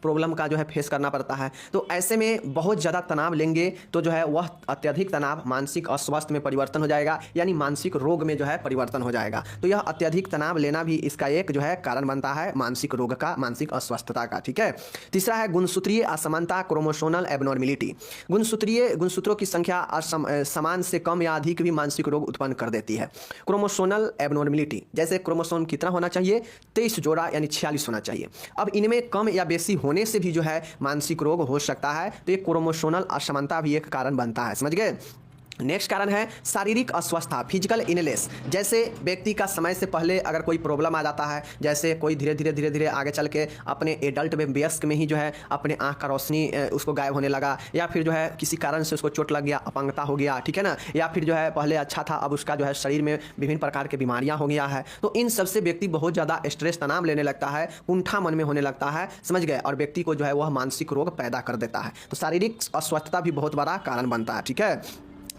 प्रॉब्लम का जो है फेस करना पड़ता है। तो ऐसे में बहुत ज़्यादा तनाव लेंगे तो जो है वह अत्यधिक तनाव मानसिक अस्वस्थ में परिवर्तन हो जाएगा, यानी मानसिक रोग में जो है परिवर्तन हो जाएगा। तो यह अत्यधिक तनाव लेना भी इसका एक जो है कारण बनता है मानसिक रोग का, मानसिक अस्वस्थता का। ठीक है, तीसरा है गुणसूत्रीय असमानता, क्रोमोसोमल एबनॉर्मेलिटी। गुणसूत्रों की संख्या समान से कम या अधिक भी मानसिक रोग उत्पन्न कर देती है। क्रोमोसोमल एबनॉर्मेलिटी, जैसे क्रोमोसोम कितना होना चाहिए, 23 जोड़ा यानी 46 होना चाहिए। अब इनमें कम या बेसी होने से भी जो है मानसिक रोग हो सकता है। तो ये क्रोमोसोमल असमानता भी एक कारण बनता है, समझ गए। नेक्स्ट कारण है शारीरिक अस्वस्थता, फिजिकल इलनेस। जैसे व्यक्ति का समय से पहले अगर कोई प्रॉब्लम आ जाता है, जैसे कोई धीरे धीरे आगे चल के अपने एडल्ट में, वयस्क में ही जो है अपने आँख का रोशनी उसको गायब होने लगा, या फिर जो है किसी कारण से उसको चोट लग गया, अपंगता हो गया, ठीक है ना, या फिर जो है पहले अच्छा था अब उसका जो है शरीर में विभिन्न प्रकार के बीमारियां हो गया है। तो इन सबसे व्यक्ति बहुत ज़्यादा स्ट्रेस, तनाव लेने लगता है, कुंठा मन में होने लगता है, समझ गए, और व्यक्ति को जो है वह मानसिक रोग पैदा कर देता है। तो शारीरिक अस्वस्थता भी बहुत बड़ा कारण बनता है। ठीक है,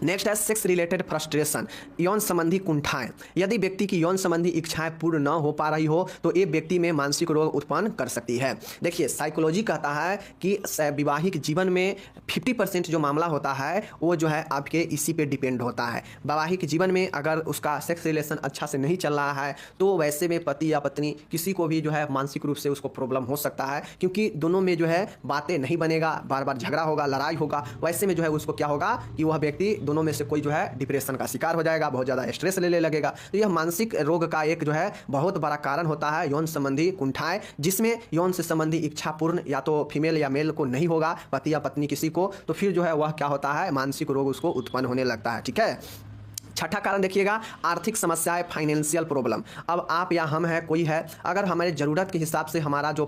नेक्स्ट है सेक्स रिलेटेड फ्रस्ट्रेशन, यौन संबंधी कुंठाएं। यदि व्यक्ति की यौन संबंधी इच्छाएं पूर्ण न हो पा रही हो तो ये व्यक्ति में मानसिक रोग उत्पन्न कर सकती है। देखिए साइकोलॉजी कहता है कि वैवाहिक जीवन में 50% जो मामला होता है वो जो है आपके इसी पे डिपेंड होता है। वैवाहिक जीवन में अगर उसका सेक्स रिलेशन अच्छा से नहीं चल रहा है तो वैसे में पति या पत्नी किसी को भी जो है मानसिक रूप से उसको प्रॉब्लम हो सकता है, क्योंकि दोनों में जो है बातें नहीं बनेगा, बार बार झगड़ा होगा, लड़ाई होगा। वैसे में जो है उसको क्या होगा कि वह व्यक्ति दोनों में से कोई जो है डिप्रेशन का शिकार हो जाएगा, बहुत ज़्यादा स्ट्रेस लेने लगेगा। तो यह मानसिक रोग का एक जो है बहुत बड़ा कारण होता है यौन संबंधी कुंठाएं, जिसमें यौन से संबंधी इच्छा पूर्ण या तो फीमेल या मेल को नहीं होगा, पति या पत्नी किसी को, तो फिर जो है वह क्या होता है, मानसिक रोग उसको उत्पन्न होने लगता है। ठीक है, छठा कारण देखिएगा आर्थिक समस्याएं, फाइनेंशियल प्रॉब्लम। अब आप या हम है, कोई है, अगर हमारे ज़रूरत के हिसाब से हमारा जो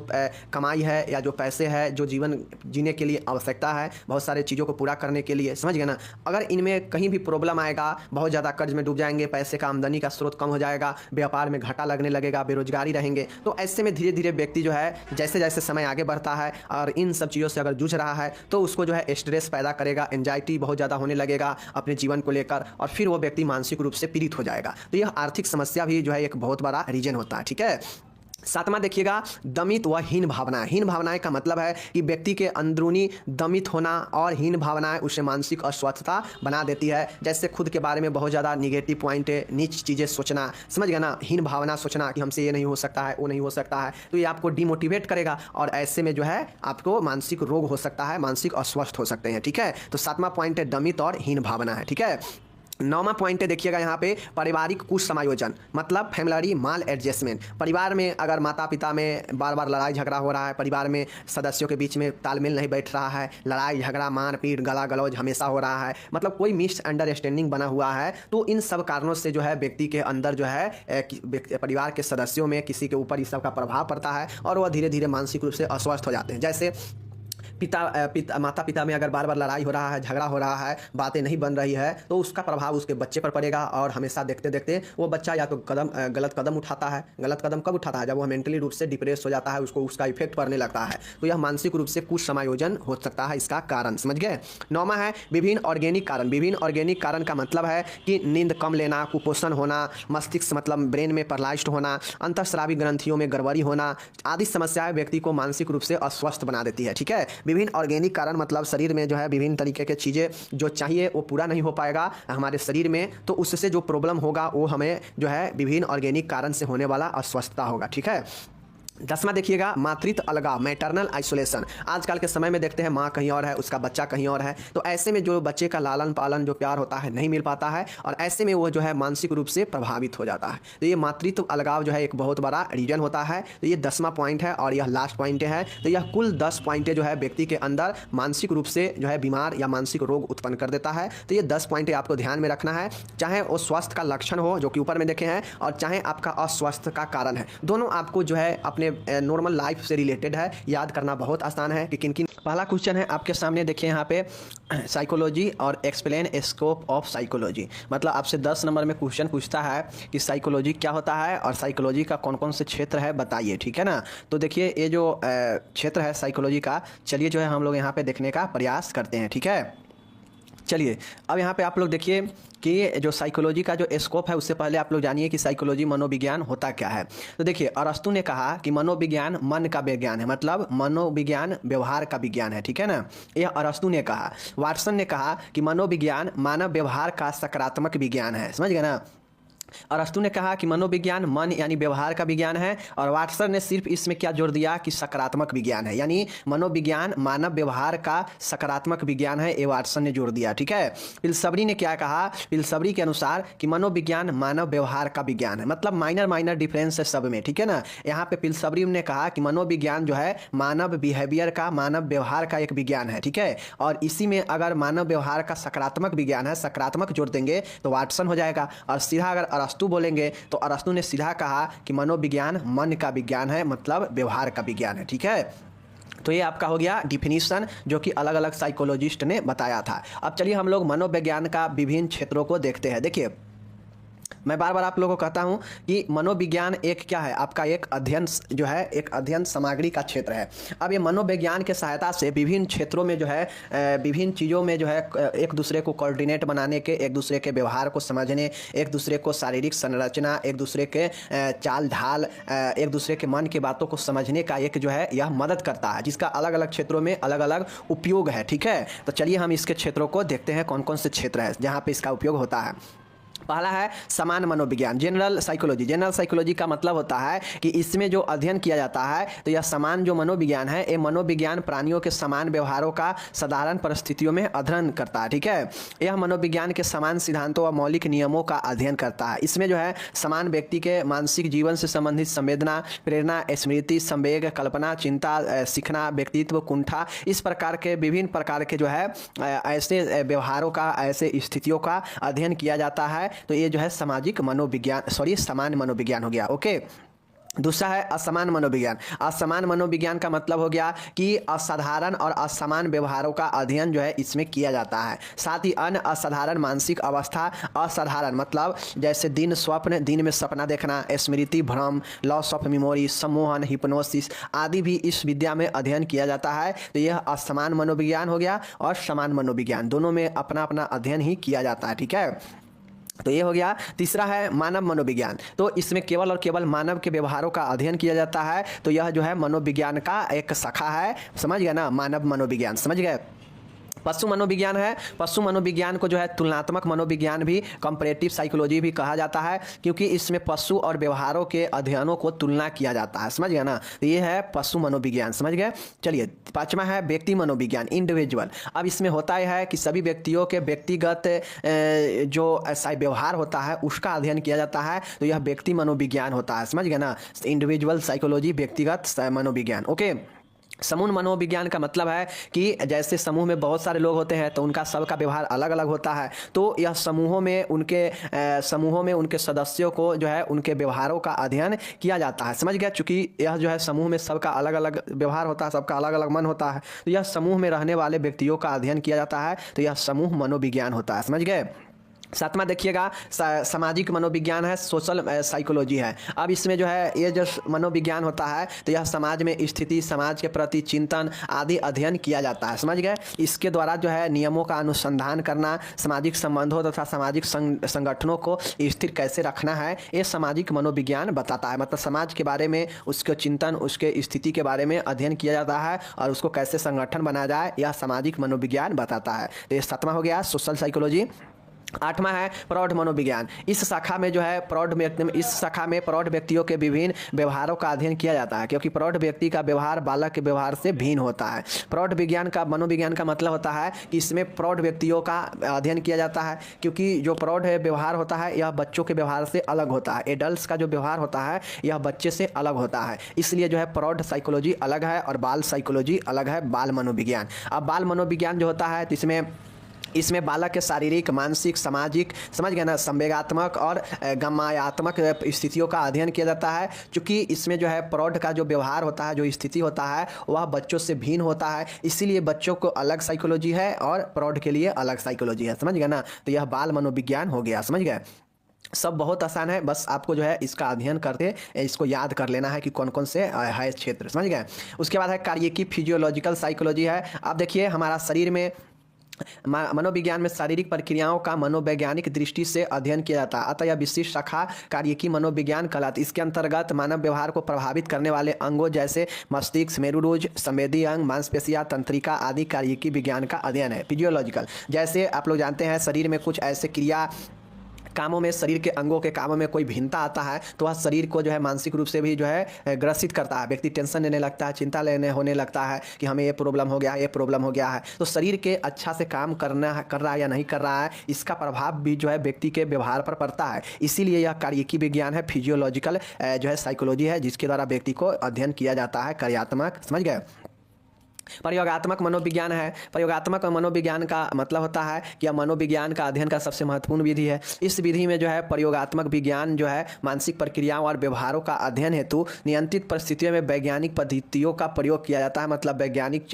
कमाई है या जो पैसे है, जो जीवन जीने के लिए आवश्यकता है, बहुत सारे चीज़ों को पूरा करने के लिए, समझ गए ना, अगर इनमें कहीं भी प्रॉब्लम आएगा, बहुत ज़्यादा कर्ज में डूब जाएंगे, पैसे का आमदनी का स्रोत कम हो जाएगा, व्यापार में घाटा लगने लगेगा, बेरोजगारी रहेंगे, तो ऐसे में धीरे धीरे व्यक्ति जो है जैसे जैसे समय आगे बढ़ता है और इन सब चीज़ों से अगर जूझ रहा है तो उसको जो है स्ट्रेस पैदा करेगा, एंजाइटी बहुत ज़्यादा होने लगेगा अपने जीवन को लेकर, और फिर वो व्यक्ति मानसिक रूप से पीड़ित हो जाएगा। तो यह आर्थिक समस्या भी जो है एक बहुत बड़ा रीजन होता है। ठीक है, सातवां देखिएगा दमित व हीन भावनाएं। हीन भावनाएं का मतलब है कि व्यक्ति के अंदरूनी दमित होना, और हीन भावनाएं उसे मानसिक अस्वस्थता बना देती है। जैसे खुद के बारे में बहुत ज़्यादा निगेटिव पॉइंट है, नीच चीज़ें सोचना, समझ गया ना, हीन भावना सोचना कि हमसे ये नहीं हो सकता है, वो नहीं हो सकता है, तो ये आपको डिमोटिवेट करेगा और ऐसे में जो है आपको मानसिक रोग हो सकता है, मानसिक अस्वस्थ हो सकते हैं। ठीक है, तो सातवां पॉइंट है दमित और हीन भावना है। ठीक है, नौवां पॉइंट है देखिएगा यहाँ पे पारिवारिक कुसमायोजन, मतलब फैमिली माल एडजस्टमेंट। परिवार में अगर माता पिता में बार बार लड़ाई झगड़ा हो रहा है, परिवार में सदस्यों के बीच में तालमेल नहीं बैठ रहा है, लड़ाई झगड़ा मारपीट गला गलौज हमेशा हो रहा है, मतलब कोई मिसअंडरस्टैंडिंग बना हुआ है, तो इन सब कारणों से जो है व्यक्ति के अंदर जो है परिवार के सदस्यों में किसी के ऊपर इस सब का प्रभाव पड़ता है और वह धीरे धीरे मानसिक रूप से अस्वस्थ हो जाते हैं। जैसे माता पिता में अगर बार बार लड़ाई हो रहा है, झगड़ा हो रहा है, बातें नहीं बन रही है, तो उसका प्रभाव उसके बच्चे पर पड़ेगा और हमेशा देखते देखते वो बच्चा या तो गलत कदम उठाता है। गलत कदम कब उठाता है? जब वो मेंटली रूप से डिप्रेस हो जाता है, उसको उसका इफेक्ट पड़ने लगता है। तो यह मानसिक रूप से कुछ समायोजन हो सकता है इसका कारण, समझ गए। नौवां है विभिन्न ऑर्गेनिक कारण। विभिन्न ऑर्गेनिक कारण का मतलब है कि नींद कम लेना, कुपोषण होना, मस्तिष्क मतलब ब्रेन में पैरालाइज्ड होना, अंतःस्रावी ग्रंथियों में गड़बड़ी होना आदि समस्याएं व्यक्ति को मानसिक रूप से अस्वस्थ बना देती है। ठीक है, विभिन्न ऑर्गेनिक कारण मतलब शरीर में जो है विभिन्न तरीके के चीज़ें जो चाहिए वो पूरा नहीं हो पाएगा हमारे शरीर में, तो उससे जो प्रॉब्लम होगा वो हमें जो है विभिन्न ऑर्गेनिक कारण से होने वाला अस्वस्थता होगा। ठीक है, 10वां देखिएगा मातृत्व अलगाव, मैटरनल आइसोलेशन। आजकल के समय में देखते हैं माँ कहीं और है, उसका बच्चा कहीं और है, तो ऐसे में जो बच्चे का लालन पालन जो प्यार होता है नहीं मिल पाता है और ऐसे में वो जो है मानसिक रूप से प्रभावित हो जाता है। तो ये मातृत्व अलगाव जो है एक बहुत बड़ा रीजन होता है। तो ये 10वां पॉइंट है और यह लास्ट पॉइंट है। तो यह कुल 10 पॉइंटें जो है व्यक्ति के अंदर मानसिक रूप से जो है बीमार या मानसिक रोग उत्पन्न कर देता है। तो ये 10 पॉइंटें आपको ध्यान में रखना है, चाहे वो स्वास्थ्य का लक्षण हो जो कि ऊपर में देखे हैं और चाहे आपका अस्वस्थ का कारण है, दोनों आपको जो है अपने नॉर्मल लाइफ से रिलेटेड है, याद करना बहुत आसान है कि किन किन। पहला क्वेश्चन है आपके सामने, देखिए यहाँ पे साइकोलॉजी और एक्सप्लेन स्कोप ऑफ साइकोलॉजी। मतलब आपसे 10 नंबर में क्वेश्चन पूछता है कि साइकोलॉजी क्या होता है और साइकोलॉजी का कौन कौन से क्षेत्र है बताइए, ठीक है ना। तो देखिए ये जो क्षेत्र है साइकोलॉजी का, चलिए जो है हम लोग यहाँ पे देखने का प्रयास करते हैं, ठीक है। चलिए अब यहाँ पे आप लोग देखिए कि जो साइकोलॉजी का जो स्कोप है, उससे पहले आप लोग जानिए कि साइकोलॉजी मनोविज्ञान होता क्या है। तो देखिए अरस्तु ने कहा कि मनोविज्ञान मन का विज्ञान है, मतलब मनोविज्ञान व्यवहार का विज्ञान है, ठीक है ना। यह अरस्तु ने कहा। वाटसन ने कहा कि मनोविज्ञान मानव व्यवहार का सकारात्मक विज्ञान है, समझ गए ना। अरस्तु ने कहा कि मनोविज्ञान मन यानी व्यवहार का विज्ञान है और वाटसन ने सिर्फ इसमें क्या जोड़ दिया कि सकारात्मक विज्ञान है, यानी मनोविज्ञान मानव व्यवहार का सकारात्मक विज्ञान है, ये वाटसन ने जोड़ दिया, ठीक है। पिलसबरी ने क्या कहा, पिलसबरी के अनुसार कि मनोविज्ञान मानव व्यवहार का विज्ञान है, मतलब माइनर डिफरेंस है सब में, ठीक है ना। यहाँ पे पिलसबरी ने कहा कि मनोविज्ञान जो है मानव बिहेवियर का, मानव व्यवहार का एक विज्ञान है, ठीक है। और इसी में अगर मानव व्यवहार का सकारात्मक विज्ञान है, सकारात्मक जोड़ देंगे तो वाटसन हो जाएगा। और सीधा अगर अरस्तु बोलेंगे तो अरस्तु ने सीधा कहा कि मनोविज्ञान मन का विज्ञान है, मतलब व्यवहार का विज्ञान है, ठीक है। तो ये आपका हो गया डिफिनीशन जो कि अलग अलग साइकोलॉजिस्ट ने बताया था। अब चलिए हम लोग मनोविज्ञान का विभिन्न क्षेत्रों को देखते हैं। देखिए मैं बार बार आप लोगों को कहता हूं कि मनोविज्ञान एक क्या है, आपका एक अध्ययन जो है, एक अध्ययन सामग्री का क्षेत्र है। अब ये मनोविज्ञान के सहायता से विभिन्न क्षेत्रों में जो है विभिन्न चीज़ों में जो है एक दूसरे को कोऑर्डिनेट बनाने के, एक दूसरे के व्यवहार को समझने, एक दूसरे को शारीरिक संरचना, एक दूसरे के चाल ढाल, एक दूसरे के मन की बातों को समझने का एक जो है यह मदद करता है, जिसका अलग अलग क्षेत्रों में अलग अलग उपयोग है, ठीक है। तो चलिए हम इसके क्षेत्रों को देखते हैं कौन कौन से क्षेत्र है जहाँ पर इसका उपयोग होता है। पहला है समान मनोविज्ञान, जनरल साइकोलॉजी। जनरल साइकोलॉजी का मतलब होता है कि इसमें जो अध्ययन किया जाता है, तो यह समान जो मनोविज्ञान है, ये मनोविज्ञान प्राणियों के समान व्यवहारों का साधारण परिस्थितियों में अध्ययन करता है, ठीक है। यह मनोविज्ञान के समान सिद्धांतों और मौलिक नियमों का अध्ययन करता है। इसमें जो है समान व्यक्ति के मानसिक जीवन से संबंधित संवेदना, प्रेरणा, स्मृति, संवेग, कल्पना, चिंता, सीखना, व्यक्तित्व, कुंठा, इस प्रकार के विभिन्न प्रकार के जो है ऐसे व्यवहारों का, ऐसे स्थितियों का अध्ययन किया जाता है। तो ये जो है सामाजिक मनोविज्ञान, समान मनोविज्ञान हो गया, ओके। दूसरा है असमान मनोविज्ञान। असमान मनोविज्ञान का मतलब हो गया कि असाधारण और असमान व्यवहारों का अध्ययन जो है इसमें किया जाता है। साथ ही अन्य असाधारण मानसिक अवस्था, असाधारण मतलब जैसे दिन स्वप्न, दिन में सपना देखना, स्मृति भ्रम, लॉस ऑफ मेमोरी, सम्मोहन, हिप्नोसिस आदि भी इस विद्या में अध्ययन किया जाता है। तो यह असमान मनोविज्ञान हो गया और समान मनोविज्ञान, दोनों में अपना अपना अध्ययन ही किया जाता है, ठीक है। तो ये हो गया। तीसरा है मानव मनोविज्ञान। तो इसमें केवल और केवल मानव के व्यवहारों का अध्ययन किया जाता है। तो यह जो है मनोविज्ञान का एक शाखा है, समझ गए ना, मानव मनोविज्ञान, समझ गए। पशु मनोविज्ञान है। पशु मनोविज्ञान को जो है तुलनात्मक मनोविज्ञान भी, कंपैरेटिव साइकोलॉजी भी कहा जाता है, क्योंकि इसमें पशु और व्यवहारों के अध्ययनों को तुलना किया जाता है, समझ गए ना। तो ये है पशु मनोविज्ञान, समझ गए। चलिए पांचवा है व्यक्ति मनोविज्ञान, इंडिविजुअल। अब इसमें होता यह है कि सभी व्यक्तियों के व्यक्तिगत जो ऐसा व्यवहार होता है उसका अध्ययन किया जाता है। तो यह व्यक्ति मनोविज्ञान होता है, समझ गए ना। इंडिविजुअल साइकोलॉजी, व्यक्तिगत मनोविज्ञान, ओके। समूह मनोविज्ञान का मतलब है कि जैसे समूह में बहुत सारे लोग होते हैं तो उनका सबका व्यवहार अलग अलग होता है। तो यह समूहों में उनके सदस्यों को जो है उनके व्यवहारों का अध्ययन किया जाता है, समझ गया। चूँकि यह जो है समूह में सबका अलग अलग व्यवहार होता है, सबका अलग अलग मन होता है, तो यह समूह में रहने वाले व्यक्तियों का अध्ययन किया जाता है। तो यह समूह मनोविज्ञान होता है, समझ गए। सातवां देखिएगा सामाजिक मनोविज्ञान है, सोशल साइकोलॉजी है। अब इसमें जो है ये जो मनोविज्ञान होता है तो यह समाज में स्थिति, समाज के प्रति चिंतन आदि अध्ययन किया जाता है, समझ गए। इसके द्वारा जो है नियमों का अनुसंधान करना, सामाजिक संबंधों तथा सामाजिक संगठनों को स्थिर कैसे रखना है, ये सामाजिक मनोविज्ञान बताता है। मतलब समाज के बारे में उसके चिंतन, उसके स्थिति के बारे में अध्ययन किया जाता है और उसको कैसे संगठन बनाया जाए, यह सामाजिक मनोविज्ञान बताता है। तो ये सातवां हो गया सोशल साइकोलॉजी। 8वां है प्रौढ़ मनोविज्ञान। इस शाखा में जो है प्रौढ़ व्यक्तियों के विभिन्न व्यवहारों का अध्ययन किया जाता है, क्योंकि प्रौढ़ व्यक्ति का व्यवहार बालक के व्यवहार से भिन्न होता है। प्रौढ़ मनोविज्ञान का मतलब होता है कि इसमें प्रौढ़ व्यक्तियों का अध्ययन किया जाता है, क्योंकि जो प्रौढ़ व्यवहार होता है यह बच्चों के व्यवहार से अलग होता है। एडल्ट का जो व्यवहार होता है यह बच्चे से अलग होता है, इसलिए जो है प्रौढ़ साइकोलॉजी अलग है और बाल साइकोलॉजी अलग है, बाल मनोविज्ञान। अब बाल मनोविज्ञान जो होता है तो इसमें बालक के शारीरिक, मानसिक, सामाजिक, समझ गए ना, संवेगात्मक और गम्यात्मक स्थितियों का अध्ययन किया जाता है। चूँकि इसमें जो है प्रौढ़ का जो व्यवहार होता है, जो स्थिति होता है वह बच्चों से भिन्न होता है, इसीलिए बच्चों को अलग साइकोलॉजी है और प्रौढ़ के लिए अलग साइकोलॉजी है, समझ गए ना। तो यह बाल मनोविज्ञान हो गया, समझ गए। सब बहुत आसान है, बस आपको जो है इसका अध्ययन करके इसको याद कर लेना है कि कौन कौन से है क्षेत्र, समझ गए। उसके बाद है कार्यकी फिजियोलॉजिकल साइकोलॉजी है। अब देखिए हमारा शरीर में मनोविज्ञान में शारीरिक प्रक्रियाओं का मनोवैज्ञानिक दृष्टि से अध्ययन किया जाता है, अतः यह विशिष्ट शाखा कार्यकी मनोविज्ञान कहलाती है। इसके अंतर्गत मानव व्यवहार को प्रभावित करने वाले अंगों जैसे मस्तिष्क, मेरुरोज, संवेदी अंग, मांसपेशियां, तंत्रिका आदि कार्यकी विज्ञान का अध्ययन है। फिजियोलॉजिकल, जैसे आप लोग जानते हैं शरीर में कुछ ऐसे कामों में, शरीर के अंगों के कामों में कोई भिन्नता आता है तो वह शरीर को जो है मानसिक रूप से भी जो है ग्रसित करता है। व्यक्ति टेंशन लेने लगता है, चिंता होने लगता है कि हमें ये प्रॉब्लम हो गया है, ये प्रॉब्लम हो गया है। तो शरीर के अच्छा से काम कर रहा है या नहीं कर रहा है, इसका प्रभाव भी जो है व्यक्ति के व्यवहार पर पड़ता है। इसीलिए यह कार्यकी विज्ञान है, फिजियोलॉजिकल जो है साइकोलॉजी है, जिसके द्वारा व्यक्ति को अध्ययन किया जाता है, कार्यात्मक, समझ गए। प्रयोगात्मक मनोविज्ञान है। प्रयोगात्मक मनोविज्ञान का मतलब होता है कि यह मनोविज्ञान का अध्ययन का सबसे महत्वपूर्ण विधि है। इस विधि में जो है प्रयोगात्मक विज्ञान जो है मानसिक प्रक्रियाओं और व्यवहारों का अध्ययन हेतु नियंत्रित परिस्थितियों में वैज्ञानिक पद्धतियों का प्रयोग किया जाता है। मतलब वैज्ञानिक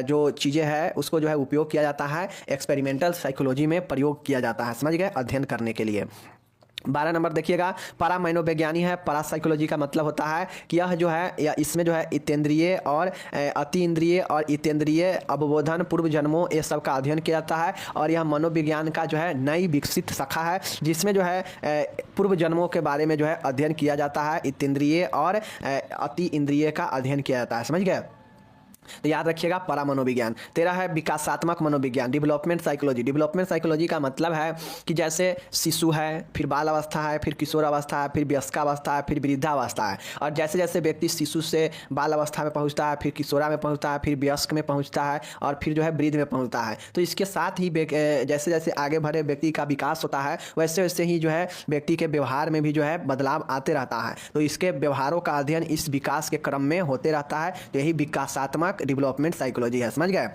जो चीज़ें हैं उसको जो है उपयोग किया जाता है, एक्सपेरिमेंटल साइकोलॉजी में प्रयोग किया जाता है, समझ गए, अध्ययन करने के लिए। 12 नंबर देखिएगा, पारा मनोवैज्ञानी है। पारा साइकोलॉजी का मतलब होता है कि यह जो है या इसमें जो है इतेंद्रिय और अति इंद्रिय और इतेंद्रिय अवबोधन, पूर्व जन्मों, ये सब का अध्ययन किया जाता है। और यह मनोविज्ञान का जो है नई विकसित शाखा है, जिसमें जो है पूर्व जन्मों के बारे में जो है अध्ययन किया जाता है, इतेंद्रिय और अति इंद्रिय का अध्ययन किया जाता है, समझ गए। तो याद रखिएगा परा मनोविज्ञान। 13 है विकासात्मक मनोविज्ञान, डेवलपमेंट साइकोलॉजी। डेवलपमेंट साइकोलॉजी का मतलब है कि जैसे शिशु है, फिर बाल अवस्था है, फिर किशोर अवस्था है, फिर वयस्कावस्था है, फिर वृद्धावस्था है। और जैसे जैसे व्यक्ति शिशु से बाल अवस्था में पहुंचता है, फिर किशोरा में पहुंचता है, फिर वयस्क में पहुंचता है और फिर जो है वृद्ध में पहुंचता है। तो इसके साथ ही जैसे जैसे आगे बढ़े व्यक्ति का विकास होता है, वैसे वैसे ही जो है व्यक्ति के व्यवहार में भी जो है बदलाव आते रहता है। तो इसके व्यवहारों का अध्ययन इस विकास के क्रम में होते रहता है। तो यही विकासात्मक डेवलपमेंट साइकोलॉजी है, समझ गए।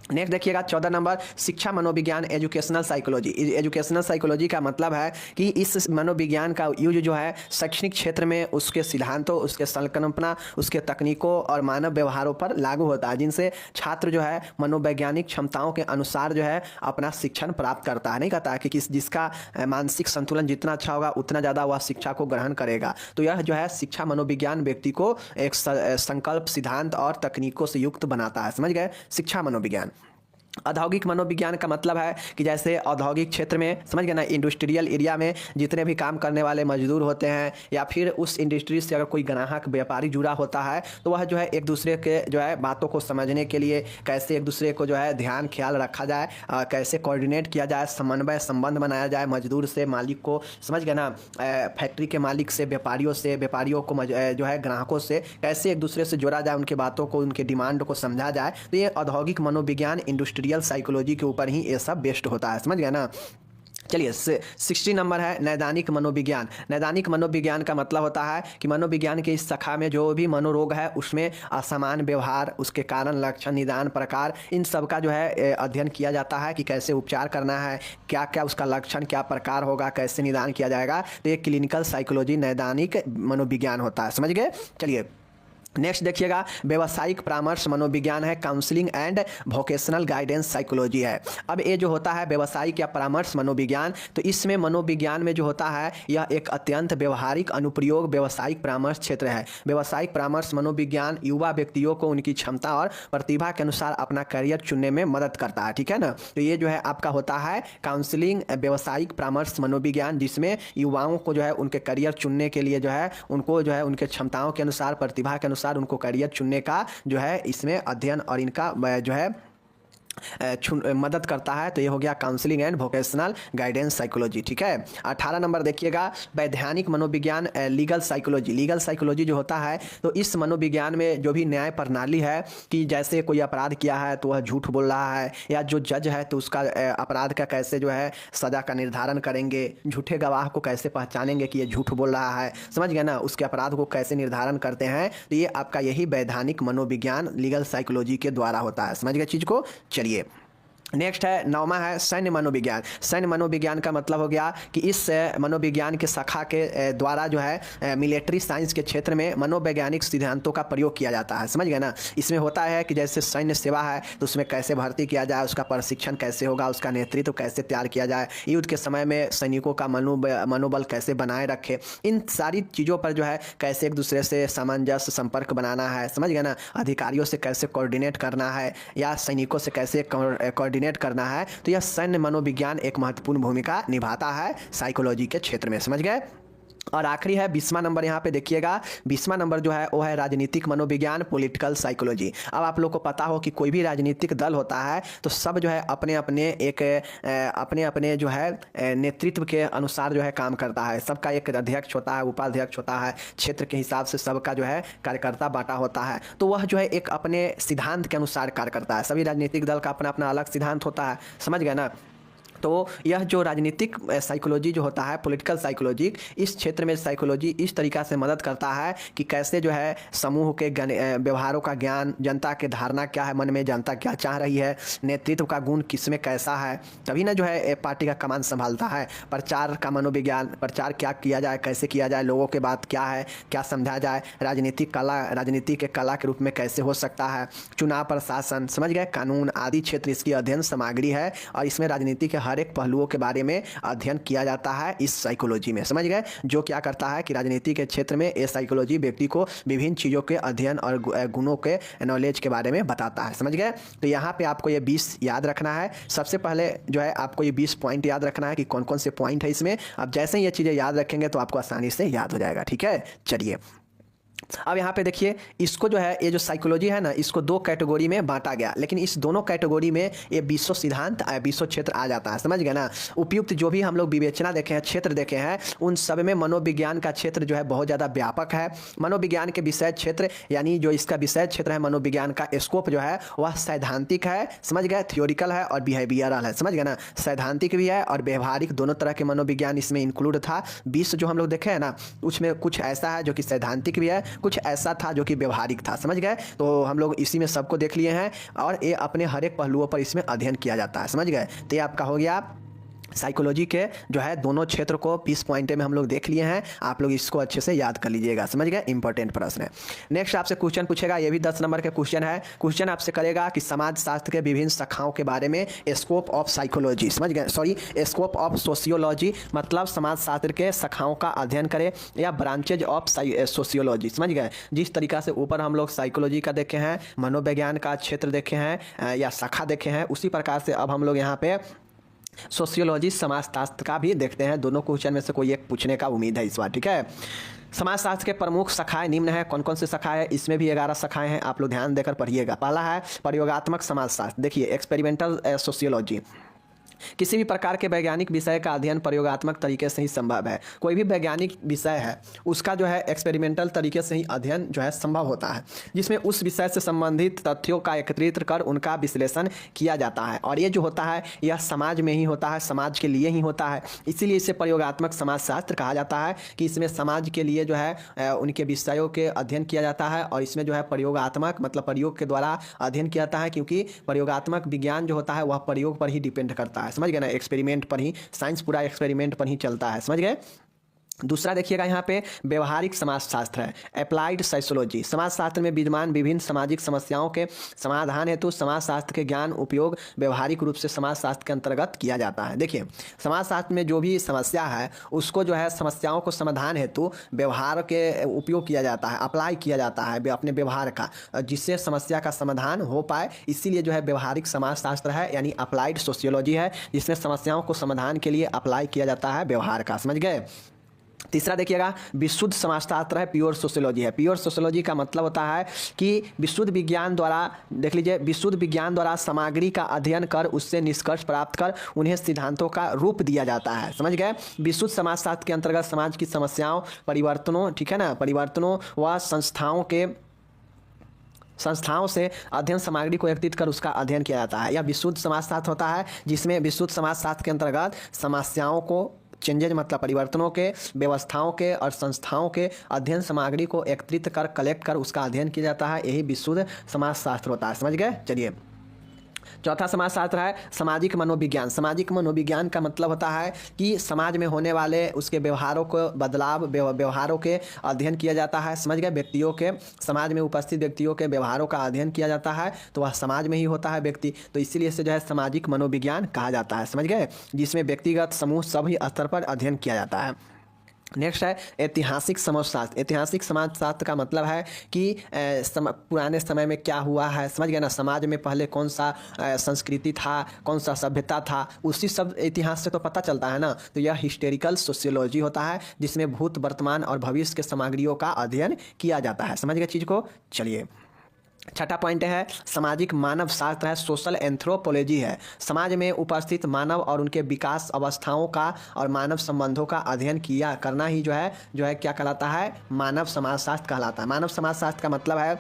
नेक्स्ट देखिएगा 14 नंबर, शिक्षा मनोविज्ञान, एजुकेशनल साइकोलॉजी। एजुकेशनल साइकोलॉजी का मतलब है कि इस मनोविज्ञान का यूज जो है शैक्षणिक क्षेत्र में उसके सिद्धांतों, उसके संकल्पना, उसके तकनीकों और मानव व्यवहारों पर लागू होता है, जिनसे छात्र जो है मनोवैज्ञानिक क्षमताओं के अनुसार जो है अपना शिक्षण प्राप्त करता है। नहीं कहता है कि जिसका मानसिक संतुलन जितना अच्छा होगा उतना ज़्यादा वह शिक्षा को ग्रहण करेगा। तो यह जो है शिक्षा मनोविज्ञान व्यक्ति को एक संकल्प, सिद्धांत और तकनीकों से युक्त बनाता है, समझ गए, शिक्षा मनोविज्ञान। औद्योगिक मनोविज्ञान का मतलब है कि जैसे औद्योगिक क्षेत्र में, समझ गए ना, इंडस्ट्रियल एरिया में जितने भी काम करने वाले मजदूर होते हैं या फिर उस इंडस्ट्री से अगर कोई ग्राहक, व्यापारी जुड़ा होता है तो वह जो है एक दूसरे के जो है बातों को समझने के लिए कैसे एक दूसरे को जो है ध्यान ख्याल रखा जाए, कैसे कोऑर्डिनेट किया जाए, समन्वय संबंध बनाया जाए मजदूर से मालिक को, समझ गए ना, फैक्ट्री के मालिक से व्यापारियों को जो है ग्राहकों से कैसे एक दूसरे से जोड़ा जाए, उनके बातों को, उनके डिमांड को समझा जाए। तो ये औद्योगिक मनोविज्ञान, इंडस्ट्रियल साइकोलॉजी के ऊपर ही ये सब बेस्ड होता है, समझ गए ना। चलिए 60 नंबर है नैदानिक मनोविज्ञान। नैदानिक मनोविज्ञान का मतलब होता है कि मनोविज्ञान के इस शाखा में जो भी मनोरोग है उसमें असामान्य व्यवहार, उसके कारण, लक्षण, निदान, प्रकार, इन सब का जो है अध्ययन किया जाता है कि कैसे उपचार करना है, क्या क्या उसका लक्षण, क्या प्रकार होगा, कैसे निदान किया जाएगा। तो ये क्लिनिकल साइकोलॉजी, नैदानिक मनोविज्ञान होता है, समझ गए। चलिए नेक्स्ट देखिएगा व्यवसायिक परामर्श मनोविज्ञान है, counselling and vocational guidance psychology है। अब ये जो होता है व्यवसायिक या परामर्श मनोविज्ञान, तो इसमें मनोविज्ञान में जो होता है यह एक अत्यंत व्यवहारिक अनुप्रयोग व्यवसायिक परामर्श क्षेत्र है। व्यवसायिक परामर्श मनोविज्ञान युवा व्यक्तियों को उनकी क्षमता और प्रतिभा के अनुसार अपना करियर चुनने में मदद करता है, ठीक है ना। तो ये जो है आपका होता है काउंसलिंग व्यवसायिक परामर्श मनोविज्ञान, जिसमें युवाओं को जो है उनके करियर चुनने के लिए जो है उनको जो है उनके क्षमताओं के अनुसार, प्रतिभा के अनुसार उनको करियर चुनने का जो है इसमें अध्ययन और इनका जो है मदद करता है। तो ये हो गया counselling and vocational guidance psychology, ठीक है। 18 नंबर देखिएगा, वैधानिक मनोविज्ञान लीगल साइकोलॉजी। लीगल साइकोलॉजी जो होता है तो इस मनोविज्ञान में जो भी न्याय प्रणाली है कि जैसे कोई अपराध किया है तो वह झूठ बोल रहा है, या जो जज है तो उसका अपराध का कैसे जो है सज़ा का निर्धारण करेंगे, झूठे गवाह को कैसे पहचानेंगे कि ये झूठ बोल रहा है, समझ गए ना, उसके अपराध को कैसे निर्धारण करते हैं। तो ये आपका यही वैधानिक मनोविज्ञान लीगल साइकोलॉजी के द्वारा होता है, समझ गए चीज़ को। चलिए नेक्स्ट है 9वां है सैन्य मनोविज्ञान। सैन्य मनोविज्ञान का मतलब हो गया कि इस मनोविज्ञान के शाखा के द्वारा जो है मिलिट्री साइंस के क्षेत्र में मनोवैज्ञानिक सिद्धांतों का प्रयोग किया जाता है, समझ गए ना। इसमें होता है कि जैसे सैन्य सेवा है तो उसमें कैसे भर्ती किया जाए, उसका प्रशिक्षण कैसे होगा, उसका नेतृत्व कैसे तैयार किया जाए, युद्ध के समय में सैनिकों का मनोबल कैसे बनाए रखे, इन सारी चीज़ों पर जो है कैसे एक दूसरे से सामंजस्य संपर्क बनाना है, समझ गए ना। अधिकारियों से कैसे कोऑर्डिनेट करना है या सैनिकों से कैसे कोऑर्डिनेट करना है। तो यह सैन्य मनोविज्ञान एक महत्वपूर्ण भूमिका निभाता है साइकोलॉजी के क्षेत्र में, समझ गए। और आखिरी है 20वां नंबर, यहाँ पे देखिएगा 20वां नंबर जो है वो है राजनीतिक मनोविज्ञान पॉलिटिकल साइकोलॉजी। अब आप लोग को पता हो कि कोई भी राजनीतिक दल होता है तो सब जो है अपने अपने जो है नेतृत्व के अनुसार जो है काम करता है। सबका एक अध्यक्ष होता है, उपाध्यक्ष होता है, क्षेत्र के हिसाब से सबका जो है कार्यकर्ता बांटा होता है। तो वह जो है एक अपने सिद्धांत के अनुसार कार्य करता है। सभी राजनीतिक दल का अपना अपना अलग सिद्धांत होता है, समझ गए ना। तो यह जो राजनीतिक साइकोलॉजी जो होता है पॉलिटिकल साइकोलॉजी, इस क्षेत्र में साइकोलॉजी इस तरीक़ा से मदद करता है कि कैसे जो है समूह के व्यवहारों का ज्ञान, जनता के धारणा क्या है, मन में जनता क्या चाह रही है, नेतृत्व का गुण किस में कैसा है, तभी ना जो है पार्टी का कमान संभालता है। प्रचार का मनोविज्ञान, प्रचार क्या किया जाए, कैसे किया जाए, लोगों के बात क्या है, क्या समझा जाए, राजनीति के कला के रूप में कैसे हो सकता है, चुनाव प्रशासन, समझ गए, कानून आदि क्षेत्र इसकी अध्ययन सामग्री है। और इसमें राजनीति के हर एक पहलुओं के बारे में अध्ययन किया जाता है इस साइकोलॉजी में, समझ गए। जो क्या करता है कि राजनीति के क्षेत्र में ये साइकोलॉजी व्यक्ति को विभिन्न चीज़ों के अध्ययन और गुणों के नॉलेज के बारे में बताता है, समझ गए। तो यहाँ पे आपको ये 20 याद रखना है। सबसे पहले जो है आपको ये 20 पॉइंट याद रखना है कि कौन कौन से पॉइंट है इसमें। अब जैसे ही ये चीज़ें याद रखेंगे तो आपको आसानी से याद हो जाएगा, ठीक है। चलिए अब यहाँ पे देखिए, इसको जो है ये जो साइकोलॉजी है ना, इसको 2 कैटेगरी में बांटा गया, लेकिन इस दोनों कैटेगरी में ये 20 सिद्धांत 20 क्षेत्र आ जाता है, समझ गए ना। उपयुक्त जो भी हम लोग विवेचना देखे हैं, क्षेत्र देखे हैं, उन सब में मनोविज्ञान का क्षेत्र जो है बहुत ज़्यादा व्यापक है। मनोविज्ञान के विषय क्षेत्र यानी जो इसका विषय क्षेत्र है, मनोविज्ञान का स्कोप जो है वह सैद्धांतिक है, समझ गए, थियोरिकल है और बिहेवियरल है, समझ गए ना। सैद्धांतिक भी है और व्यवहारिक, दोनों तरह के मनोविज्ञान इसमें इंक्लूड था। 20 जो हम लोग देखे हैं ना, उसमें कुछ ऐसा है जो कि सैद्धांतिक भी है, कुछ ऐसा था जो कि व्यवहारिक था, समझ गए। तो हम लोग इसी में सबको देख लिए हैं और ये अपने हर एक पहलुओं पर इसमें अध्ययन किया जाता है, समझ गए। तो ये आपका हो गया साइकोलॉजी के जो है दोनों क्षेत्र को 20 पॉइंट में हम लोग देख लिए हैं। आप लोग इसको अच्छे से याद कर लीजिएगा, समझ गए, इंपॉर्टेंट प्रश्न है। नेक्स्ट आपसे क्वेश्चन पूछेगा, ये भी 10 नंबर के क्वेश्चन है। क्वेश्चन आपसे करेगा कि समाज शास्त्र के विभिन्न शाखाओं के बारे में, स्कोप ऑफ साइकोलॉजी, समझ गए, सॉरी स्कोप ऑफ सोशियोलॉजी, मतलब समाज शास्त्र के शाखाओं का अध्ययन करें, या ब्रांचेज ऑफ सोशियोलॉजी, समझ गए। जिस तरीका से ऊपर हम लोग साइकोलॉजी का देखे हैं, मनोविज्ञान का क्षेत्र देखे हैं या शाखा देखे हैं, उसी प्रकार से अब हम लोग यहाँ पे सोशियोलॉजी समाजशास्त्र का भी देखते हैं। दोनों क्वेश्चन में से कोई एक पूछने का उम्मीद है इस बार, ठीक है। समाजशास्त्र के प्रमुख शाखाएं निम्न है। कौन कौन सी शाखाएं है? इसमें भी 11 शाखाएं हैं, आप लोग ध्यान देकर पढ़िएगा। पहला है प्रयोगात्मक समाजशास्त्र, देखिए एक्सपेरिमेंटल सोशियोलॉजी। किसी भी प्रकार के वैज्ञानिक विषय का अध्ययन प्रयोगात्मक तरीके से ही संभव है। कोई भी वैज्ञानिक विषय है उसका जो है एक्सपेरिमेंटल तरीके से ही अध्ययन जो है संभव होता है, जिसमें उस विषय से संबंधित तथ्यों का एकत्रित कर उनका विश्लेषण किया जाता है। और ये जो होता है यह समाज में ही होता है, समाज के लिए ही होता है, इसीलिए इसे प्रयोगात्मक समाजशास्त्र कहा जाता है कि इसमें समाज के लिए जो है उनके विषयों के अध्ययन किया जाता है। और इसमें जो है प्रयोगात्मक मतलब प्रयोग के द्वारा अध्ययन किया जाता है, क्योंकि प्रयोगात्मक विज्ञान जो होता है वह प्रयोग पर ही डिपेंड करता है, समझ गए ना, एक्सपेरिमेंट पर ही, साइंस पूरा एक्सपेरिमेंट पर ही चलता है, समझ गए। दूसरा देखिएगा यहाँ पे व्यवहारिक समाजशास्त्र है, अप्लाइड साइकोलॉजी। समाजशास्त्र में विद्यमान विभिन्न सामाजिक समस्याओं के समाधान हेतु समाजशास्त्र के ज्ञान उपयोग व्यवहारिक रूप से समाजशास्त्र के अंतर्गत किया जाता है। देखिए समाजशास्त्र में जो भी समस्या है उसको जो है समस्याओं को समाधान हेतु व्यवहार के उपयोग किया जाता है, अप्लाई किया जाता है अपने व्यवहार का, जिससे समस्या का समाधान हो पाए। इसीलिए जो है व्यवहारिक समाजशास्त्र है, यानी अप्लाइड सोशियोलॉजी है, जिसमें समस्याओं को समाधान के लिए अप्लाई किया जाता है व्यवहार का, समझ गए। तीसरा देखिएगा विशुद्ध समाजशास्त्र है, प्योर सोशियोलॉजी है। प्योर सोशियोलॉजी का मतलब होता है कि विशुद्ध विज्ञान द्वारा, देख लीजिए, विशुद्ध विज्ञान द्वारा सामग्री का अध्ययन कर उससे निष्कर्ष प्राप्त कर उन्हें सिद्धांतों का रूप दिया जाता है। समझ गए? विशुद्ध समाजशास्त्र के अंतर्गत समाज की समस्याओं, परिवर्तनों, ठीक है ना, परिवर्तनों व संस्थाओं से अध्ययन सामग्री को एकत्रित कर उसका अध्ययन किया जाता है। यह विशुद्ध समाजशास्त्र होता है, जिसमें विशुद्ध समाजशास्त्र के अंतर्गत समस्याओं को, चेंजेज मतलब परिवर्तनों के, व्यवस्थाओं के और संस्थाओं के अध्ययन सामग्री को एकत्रित कर, कलेक्ट कर उसका अध्ययन किया जाता है। यही विशुद्ध समाजशास्त्र होता है। समझ गए? चलिए, चौथा समाजशास्त्र है सामाजिक मनोविज्ञान। सामाजिक मनोविज्ञान का मतलब होता है कि समाज में होने वाले उसके व्यवहारों को, बदलाव, व्यवहारों के अध्ययन किया जाता है। समझ गए? व्यक्तियों के, समाज में उपस्थित व्यक्तियों के व्यवहारों का अध्ययन किया जाता है, तो वह समाज में ही होता है व्यक्ति, तो इसीलिए इसे जो है सामाजिक मनोविज्ञान कहा जाता है। समझ गए? जिसमें व्यक्तिगत, समूह, सभी स्तर पर अध्ययन किया जाता है। नेक्स्ट है ऐतिहासिक समाजशास्त्र। ऐतिहासिक समाजशास्त्र का मतलब है कि पुराने समय में क्या हुआ है। समझ गए ना? समाज में पहले कौन सा संस्कृति था, कौन सा सभ्यता था, उसी सब इतिहास से तो पता चलता है ना। तो यह हिस्टोरिकल सोशियोलॉजी होता है, जिसमें भूत, वर्तमान और भविष्य के सामग्रियों का अध्ययन किया जाता है। समझ गए चीज़ को? चलिए, छठा पॉइंट है सामाजिक मानव शास्त्र है, सोशल एंथ्रोपोलॉजी है। समाज में उपस्थित मानव और उनके विकास अवस्थाओं का और मानव संबंधों का अध्ययन करना ही जो है क्या कहलाता है? मानव समाजशास्त्र कहलाता है। मानव समाजशास्त्र का मतलब है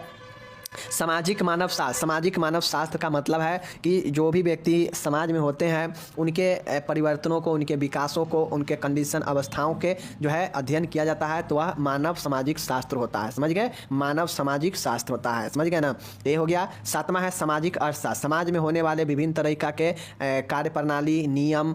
सामाजिक मानव शास्त्र। सामाजिक मानव शास्त्र का मतलब है कि जो भी व्यक्ति समाज में होते हैं उनके परिवर्तनों को, उनके विकासों को, उनके कंडीशन, अवस्थाओं के जो है अध्ययन किया जाता है, तो वह मानव सामाजिक शास्त्र होता है। समझ गए? मानव सामाजिक शास्त्र होता है। समझ गए ना? ये हो गया। सातवां है सामाजिक अर्थशास्त्र। समाज में होने वाले विभिन्न तरीका के कार्य प्रणाली, नियम,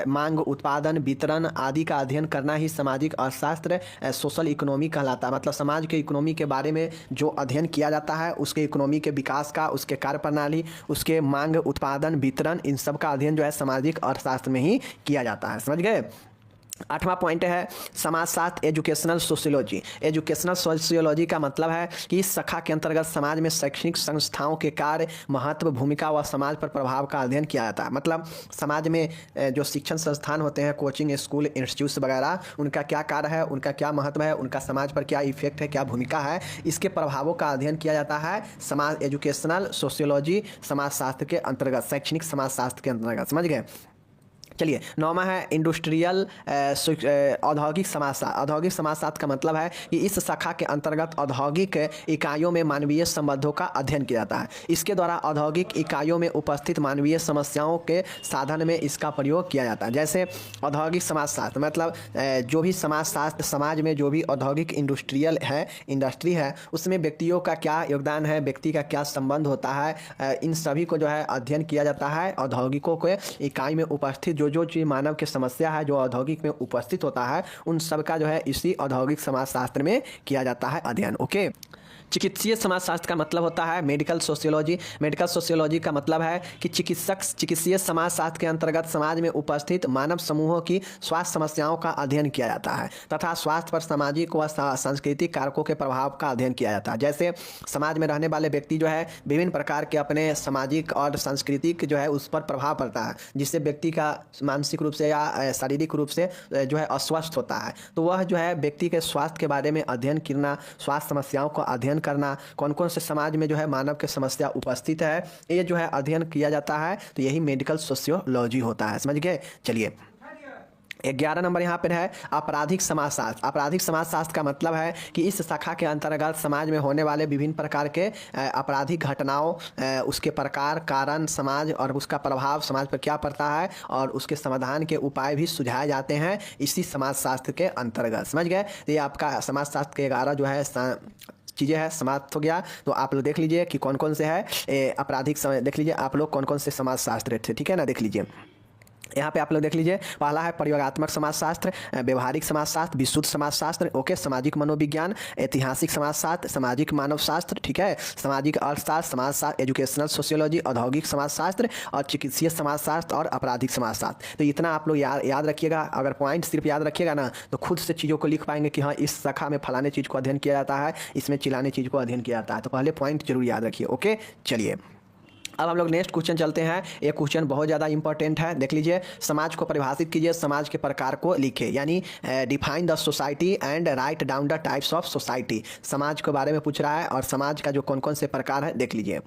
मांग, उत्पादन, वितरण आदि का अध्ययन करना ही सामाजिक अर्थशास्त्र, सोशल इकोनॉमी कहलाता है। मतलब समाज के इकोनॉमी के बारे में जो अध्ययन किया जाता है, उसके इकोनॉमी के विकास का, उसके कार्य प्रणाली, उसके मांग, उत्पादन, वितरण, इन सब का अध्ययन जो है सामाजिक अर्थशास्त्र में ही किया जाता है। समझ गए? आठवां पॉइंट है समाजशास्त्र एजुकेशनल सोशियोलॉजी। एजुकेशनल सोशियोलॉजी का मतलब है कि इस शाखा के अंतर्गत समाज में शैक्षणिक संस्थाओं के कार्य, महत्व, भूमिका व समाज पर प्रभाव का अध्ययन किया जाता है। मतलब समाज में जो शिक्षण संस्थान होते हैं, कोचिंग, स्कूल, इंस्टीट्यूट्स वगैरह, उनका क्या कार्य है, उनका क्या महत्व है, उनका समाज पर क्या इफेक्ट है, क्या भूमिका है, इसके प्रभावों का अध्ययन किया जाता है समाज एजुकेशनल सोशियोलॉजी समाजशास्त्र के अंतर्गत, शैक्षणिक समाजशास्त्र के अंतर्गत। समझ गए? चलिए, नौवां है इंडस्ट्रियल औद्योगिक समाजशास्त्र। औद्योगिक समाजशास्त्र का मतलब है कि इस शाखा के अंतर्गत औद्योगिक इकाइयों में मानवीय संबंधों का अध्ययन किया जाता है। इसके द्वारा औद्योगिक इकाइयों में उपस्थित मानवीय समस्याओं के साधन में इसका प्रयोग किया जाता है। जैसे औद्योगिक समाजशास्त्र मतलब जो भी समाजशास्त्र, समाज में जो भी औद्योगिक इंडस्ट्री है, उसमें व्यक्तियों का क्या योगदान है, व्यक्ति का क्या संबंध होता है, इन सभी को जो है अध्ययन किया जाता है। औद्योगिकों के इकाई में उपस्थित जो चीज़ मानव की समस्या है, जो औद्योगिक में उपस्थित होता है, उन सब का जो है इसी औद्योगिक समाजशास्त्र में किया जाता है अध्ययन। ओके। चिकित्सीय समाजशास्त्र का मतलब होता है मेडिकल सोशियोलॉजी। मेडिकल सोशियोलॉजी का मतलब है कि चिकित्सीय समाजशास्त्र के अंतर्गत समाज में उपस्थित मानव समूहों की स्वास्थ्य समस्याओं का अध्ययन किया जाता है तथा स्वास्थ्य पर सामाजिक व सांस्कृतिक कारकों के प्रभाव का अध्ययन किया जाता है। जैसे समाज में रहने वाले व्यक्ति जो है विभिन्न प्रकार के अपने सामाजिक और सांस्कृतिक जो है उस पर प्रभाव पड़ता है, जिससे व्यक्ति का मानसिक रूप से या शारीरिक रूप से जो है अस्वस्थ होता है। तो वह जो है व्यक्ति के स्वास्थ्य के बारे में अध्ययन करना, स्वास्थ्य समस्याओं का अध्ययन करना, कौन कौन से समाज में जो है मानव के समस्या उपस्थित है, ये जो है अध्ययन किया जाता है। तो यही मेडिकल सोशियोलॉजी होता है। समझ गए? चलिए, 11 नंबर यहाँ पर है आपराधिक समाजशास्त्र। आपराधिक समाजशास्त्र का मतलब है कि इस शाखा के अंतर्गत समाज में होने वाले विभिन्न प्रकार के आपराधिक घटनाओं, उसके प्रकार, कारण, समाज और उसका प्रभाव समाज पर क्या पड़ता है और उसके समाधान के उपाय भी सुझाए जाते हैं इसी समाजशास्त्र के अंतर्गत। समझ गए? तो ये आपका समाजशास्त्र के 11 जो है चीज़ें है समाप्त हो गया। तो आप लोग देख लीजिए कि कौन कौन से है आपराधिक समय, देख लीजिए आप लोग कौन कौन से समाजशास्त्र थे, ठीक है ना? देख लीजिए यहाँ पे आप लोग देख लीजिए, पहला है प्रयोगात्मक समाजशास्त्र, व्यवहारिक समाजशास्त्र, विशुद्ध समाजशास्त्र, ओके, सामाजिक मनोविज्ञान, ऐतिहासिक समाजशास्त्र, सामाजिक मानव शास्त्र, ठीक है, सामाजिक अर्थशास्त्र, समाजशास्त्र, एजुकेशनल सोशियोलॉजी, औद्योगिक समाजशास्त्र और चिकित्सीय समाजशास्त्र और आपराधिक समाजशास्त्र। तो इतना आप लोग याद रखिएगा। अगर पॉइंट सिर्फ याद रखिएगा ना तो खुद से चीज़ों को लिख पाएंगे कि हाँ इस शाखा में फलाने चीज़ को अध्ययन किया जाता है, इसमें चिलाने चीज़ को अध्ययन किया जाता है। तो पहले पॉइंट जरूर याद रखिए। ओके, चलिए अब हम लोग नेक्स्ट क्वेश्चन चलते हैं। ये क्वेश्चन बहुत ज़्यादा इंपॉर्टेंट है, देख लीजिए। समाज को परिभाषित कीजिए, समाज के प्रकार को लिखे, यानी define the society and write down the types of society. समाज के बारे में पूछ रहा है और समाज का जो कौन कौन से प्रकार है देख लीजिए।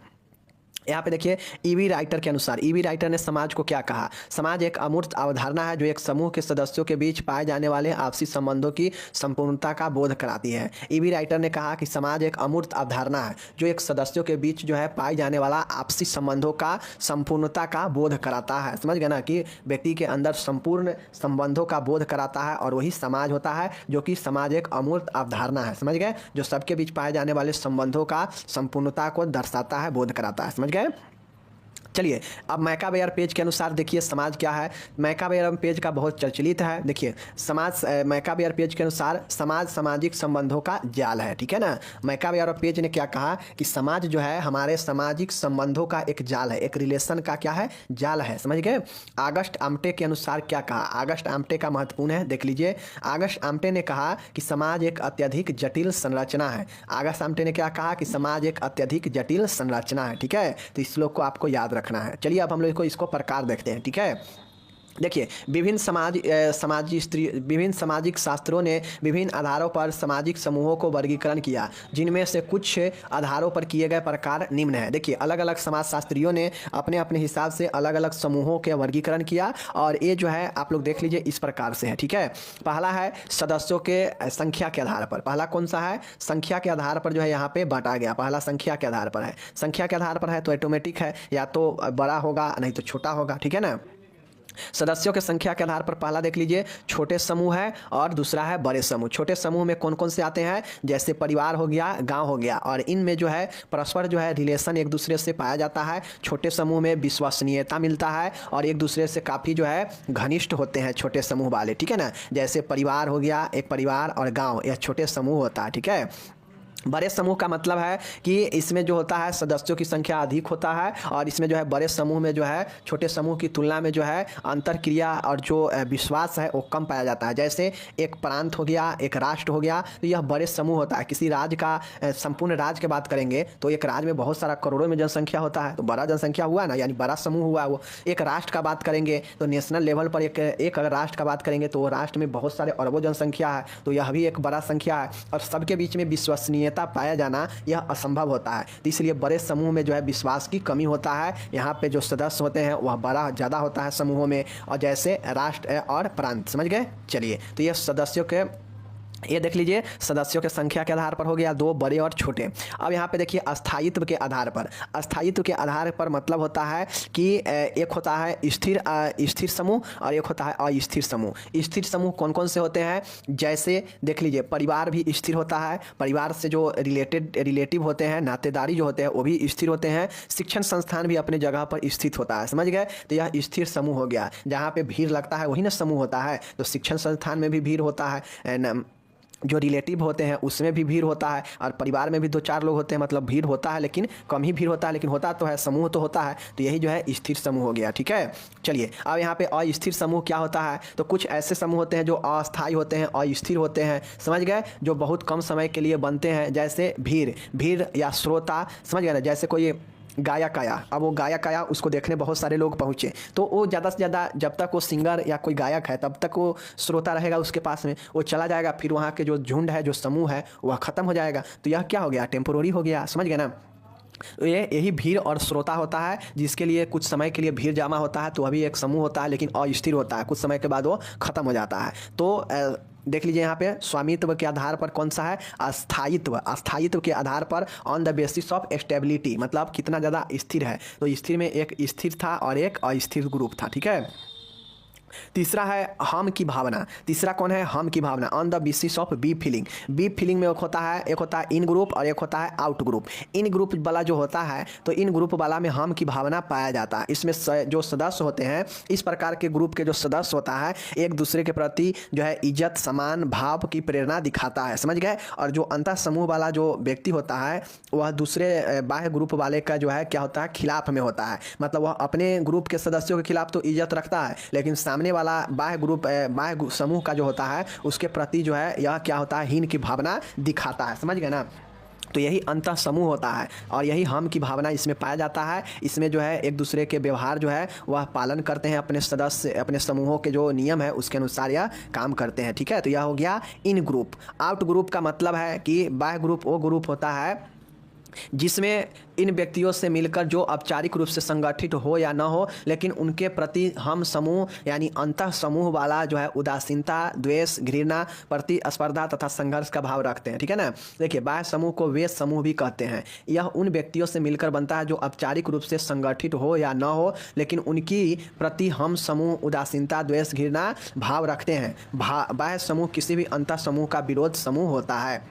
यहाँ पे देखिए ईवी राइटर के अनुसार, ईवी राइटर ने समाज को क्या कहा? समाज एक अमूर्त अवधारणा है जो एक समूह के सदस्यों के बीच पाए जाने वाले आपसी संबंधों की संपूर्णता का बोध कराती है। ईवी राइटर ने कहा कि समाज एक अमूर्त अवधारणा है जो एक सदस्यों के बीच जो है पाए जाने वाला आपसी संबंधों का संपूर्णता का बोध कराता है। समझ गए ना, कि व्यक्ति के अंदर संपूर्ण संबंधों का बोध कराता है और वही समाज होता है, जो कि समाज एक अमूर्त अवधारणा है। समझ गए, जो सबके बीच पाए जाने वाले संबंधों का संपूर्णता को दर्शाता है, बोध कराता है। समझ गए। चलिए अब मैकाबेयर पेज के अनुसार देखिए समाज क्या है। मैकाबेयर पेज का बहुत प्रचलित है। देखिए समाज, मैकाबेयर पेज के अनुसार समाज सामाजिक संबंधों का जाल है, ठीक है ना। मैकाबेयर पेज ने क्या कहा कि समाज जो है हमारे सामाजिक संबंधों का एक जाल है, एक रिलेशन का क्या है, जाल है। समझ गए। आगस्ट आमटे के अनुसार क्या कहा? आगस्ट आमटे का महत्वपूर्ण है, देख लीजिए। आगस्ट आमटे ने कहा कि समाज एक अत्यधिक जटिल संरचना है। आगस्ट आमटे ने क्या कहा कि समाज एक अत्यधिक जटिल संरचना है, ठीक है। तो इस श्लोक को आपको याद रखना है। चलिए अब हम लोग इसको प्रकार देखते हैं, ठीक है। देखिए विभिन्न सामाजिक शास्त्रों ने विभिन्न आधारों पर सामाजिक समूहों को वर्गीकरण किया, जिनमें से कुछ आधारों पर किए गए प्रकार निम्न है। देखिए अलग अलग समाजशास्त्रियों ने अपने अपने हिसाब से अलग अलग समूहों के वर्गीकरण किया और ये जो है आप लोग देख लीजिए इस प्रकार से है, ठीक है। पहला है सदस्यों के संख्या के आधार पर। पहला कौन सा है? संख्या के आधार पर जो है यहाँ पे बांटा गया। पहला संख्या के आधार पर है। संख्या के आधार पर है तो ऑटोमेटिक है, या तो बड़ा होगा नहीं तो छोटा होगा, ठीक है ना। सदस्यों के संख्या के आधार पर पहला देख लीजिए छोटे समूह है और दूसरा है बड़े समूह। छोटे समूह में कौन कौन से आते हैं? जैसे परिवार हो गया, गांव हो गया, और इनमें जो है परस्पर जो है रिलेशन एक दूसरे से पाया जाता है। छोटे समूह में विश्वसनीयता मिलता है और एक दूसरे से काफ़ी जो है घनिष्ठ होते हैं छोटे समूह वाले, ठीक है ना। जैसे परिवार हो गया, एक परिवार और गाँव, यह छोटे समूह होता है, ठीक है। बड़े समूह का मतलब है कि इसमें जो होता है सदस्यों की संख्या अधिक होता है और इसमें जो है बड़े समूह में जो है छोटे समूह की तुलना में जो है अंतर क्रिया और जो विश्वास है वो कम पाया जाता है। जैसे एक प्रांत हो गया, एक राष्ट्र हो गया, तो यह बड़े समूह होता है। किसी राज्य का संपूर्ण राज्य की बात करेंगे तो एक राज्य में बहुत सारा करोड़ों में जनसंख्या होता है, तो बड़ा जनसंख्या हुआ ना, यानी बड़ा समूह हुआ वो। एक राष्ट्र का बात करेंगे तो नेशनल लेवल पर एक अगर राष्ट्र का बात करेंगे तो वो राष्ट्र में बहुत सारे अरबों जनसंख्या है, तो यह भी एक बड़ा संख्या है। और सबके बीच में विश्वसनीयता पाया जाना यह असंभव होता है, तो इसलिए बड़े समूह में जो है विश्वास की कमी होता है। यहाँ पे जो सदस्य होते हैं वह बड़ा ज़्यादा होता है समूहों में, और जैसे राष्ट्र और प्रांत। समझ गए। चलिए तो ये सदस्यों के, ये देख लीजिए सदस्यों के संख्या के आधार पर हो गया दो, बड़े और छोटे। अब यहाँ पे देखिए अस्थायित्व के आधार पर। अस्थायित्व के आधार पर मतलब होता है कि एक होता है स्थिर समूह और एक होता है अस्थिर समूह। स्थिर समूह कौन कौन से होते हैं? जैसे देख लीजिए परिवार भी स्थिर होता है, परिवार से जो रिलेटिव होते हैं, नातेदारी जो होते हैं वो भी स्थिर होते हैं। शिक्षण संस्थान भी अपने जगह पर स्थित होता है। समझ गए। तो यह स्थिर समूह हो गया। जहाँ पे भीड़ लगता है वही ना समूह होता है। तो शिक्षण संस्थान में भी भीड़ होता है, जो रिलेटिव होते हैं उसमें भी भीड़ होता है, और परिवार में भी दो चार लोग होते हैं, मतलब भीड़ होता है लेकिन कम ही भीड़ होता है, लेकिन होता तो है, समूह तो होता है। तो यही जो है स्थिर समूह हो गया, ठीक है। चलिए अब यहाँ पे अस्थिर समूह क्या होता है? तो कुछ ऐसे समूह होते हैं जो अस्थायी होते हैं, अस्थिर होते हैं। समझ गए। जो बहुत कम समय के लिए बनते हैं, जैसे भीड़ या श्रोता। समझ गए ना। जैसे कोई गायक आया, अब वो गायक आया, उसको देखने बहुत सारे लोग पहुँचे, तो वो ज़्यादा से ज़्यादा जब तक वो सिंगर या कोई गायक है तब तक वो श्रोता रहेगा उसके पास में, वो चला जाएगा, फिर वहाँ के जो झुंड है, जो समूह है, वह ख़त्म हो जाएगा। तो यह क्या हो गया? टेम्पोररी हो गया। समझ गए ना। तो यही भीड़ और श्रोता होता है, जिसके लिए कुछ समय के लिए भीड़ जमा होता है, तो अभी एक समूह होता है, लेकिन अस्थिर होता है, कुछ समय के बाद वो खत्म हो जाता है। तो देख लीजिए यहाँ पे स्वामित्व के आधार पर कौन सा है? अस्थायित्व। अस्थायित्व के आधार पर on the basis of stability, मतलब कितना ज़्यादा स्थिर है। तो स्थिर में एक स्थिर था और एक अस्थिर ग्रुप था, ठीक है। तीसरा है हम की भावना। तीसरा कौन है? हम की भावना। On the basis of we feeling. We feeling में एक होता है इन ग्रुप और एक होता है आउट ग्रुप। इन ग्रुप वाला जो होता है, तो इन ग्रुप वाला में हम की भावना पाया जाता है। इसमें जो सदस्य होते हैं, इस प्रकार के ग्रुप के जो सदस्य होता है, एक दूसरे के प्रति जो है इज्जत, सम्मान भाव की प्रेरणा दिखाता है। समझ गए। और जो अंतर समूह वाला जो व्यक्ति होता है, वह दूसरे बाह्य ग्रुप वाले का जो है क्या होता है? खिलाफ में होता है। मतलब वह अपने ग्रुप के सदस्यों के खिलाफ तो इज्जत रखता है, लेकिन सामने वाला बाह्य समूह का जो होता है उसके प्रति जो है यह क्या होता है? हीन की भावना दिखाता है। समझ गए ना। तो यही अंतः समूह होता है और यही हम की भावना इसमें पाया जाता है। इसमें जो है एक दूसरे के व्यवहार जो है वह पालन करते हैं, अपने सदस्य अपने समूहों के जो नियम है उसके अनुसार यह काम करते हैं, ठीक है। तो यह हो गया इन ग्रुप। आउट ग्रुप का मतलब है कि बाह्य ग्रुप वो ग्रुप होता है जिसमें इन व्यक्तियों से मिलकर जो औपचारिक रूप से संगठित हो या न हो, लेकिन उनके प्रति हम समूह यानी अंतः समूह वाला जो है उदासीनता, द्वेष, घृणा, प्रतिस्पर्धा तथा संघर्ष का भाव रखते हैं, ठीक है ना। देखिए बाह्य समूह को वे समूह भी कहते हैं। यह उन व्यक्तियों से मिलकर बनता है जो औपचारिक रूप से संगठित हो या न हो, लेकिन उनकी प्रति हम समूह उदासीनता, द्वेष, घृणा भाव रखते हैं। बाह्य समूह किसी भी अंतः समूह का विरोध समूह होता है।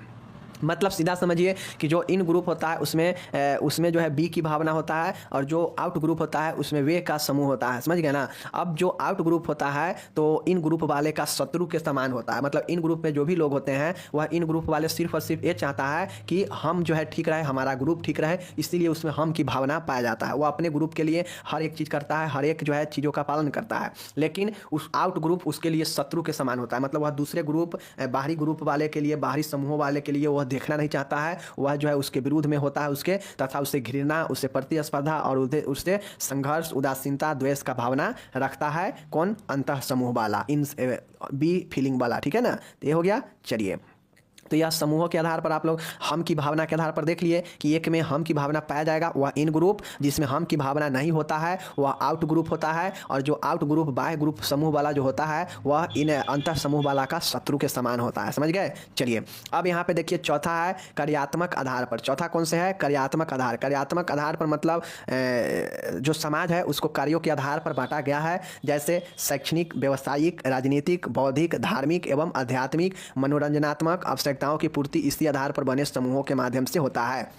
मतलब सीधा समझिए कि जो इन ग्रुप होता है उसमें जो है बी की भावना होता है और जो आउट ग्रुप होता है उसमें वे का समूह होता है, समझ गए ना। अब जो आउट ग्रुप होता है तो इन ग्रुप वाले का शत्रु के समान होता है। मतलब इन ग्रुप में जो भी लोग होते हैं वह इन ग्रुप वाले सिर्फ और सिर्फ ये चाहता है कि हम जो है ठीक रहे, हमारा ग्रुप ठीक रहे, इसीलिए उसमें हम की भावना पाया जाता है। वह अपने ग्रुप के लिए हर एक चीज़ करता है, हर एक जो है चीज़ों का पालन करता है, लेकिन उस आउट ग्रुप उसके लिए शत्रु के समान होता है। मतलब वह दूसरे ग्रुप बाहरी ग्रुप वाले के लिए, बाहरी समूह वाले के लिए वह देखना नहीं चाहता है, वह जो है उसके विरुद्ध में होता है उसके, तथा उससे घृणा, उससे प्रतिस्पर्धा और उससे संघर्ष, उदासीनता, द्वेष का भावना रखता है। कौन? अंतः समूह वाला, इन बी फीलिंग वाला, ठीक है ना। तो ये हो गया। चलिए तो यह समूहों के आधार पर आप लोग हम की भावना के आधार पर देख लिए कि एक में हम की भावना पाया जाएगा वह इन ग्रुप, जिसमें हम की भावना नहीं होता है वह आउट ग्रुप होता है, और जो आउट ग्रुप बाह्य ग्रुप समूह वाला जो होता है वह इन अंतर समूह वाला का शत्रु के समान होता है, समझ गए। चलिए अब यहाँ पे देखिए चौथा है कार्यात्मक आधार पर। चौथा कौन से है? कार्यात्मक आधार। कार्यात्मक आधार पर मतलब जो समाज है उसको कार्यों के आधार पर बांटा गया है, जैसे शैक्षणिक, व्यावसायिक, राजनीतिक, बौद्धिक, धार्मिक एवं आध्यात्मिक, मनोरंजनात्मक आवश्यकताओं की पूर्ति इसी आधार पर बने समूहों के माध्यम से होता है।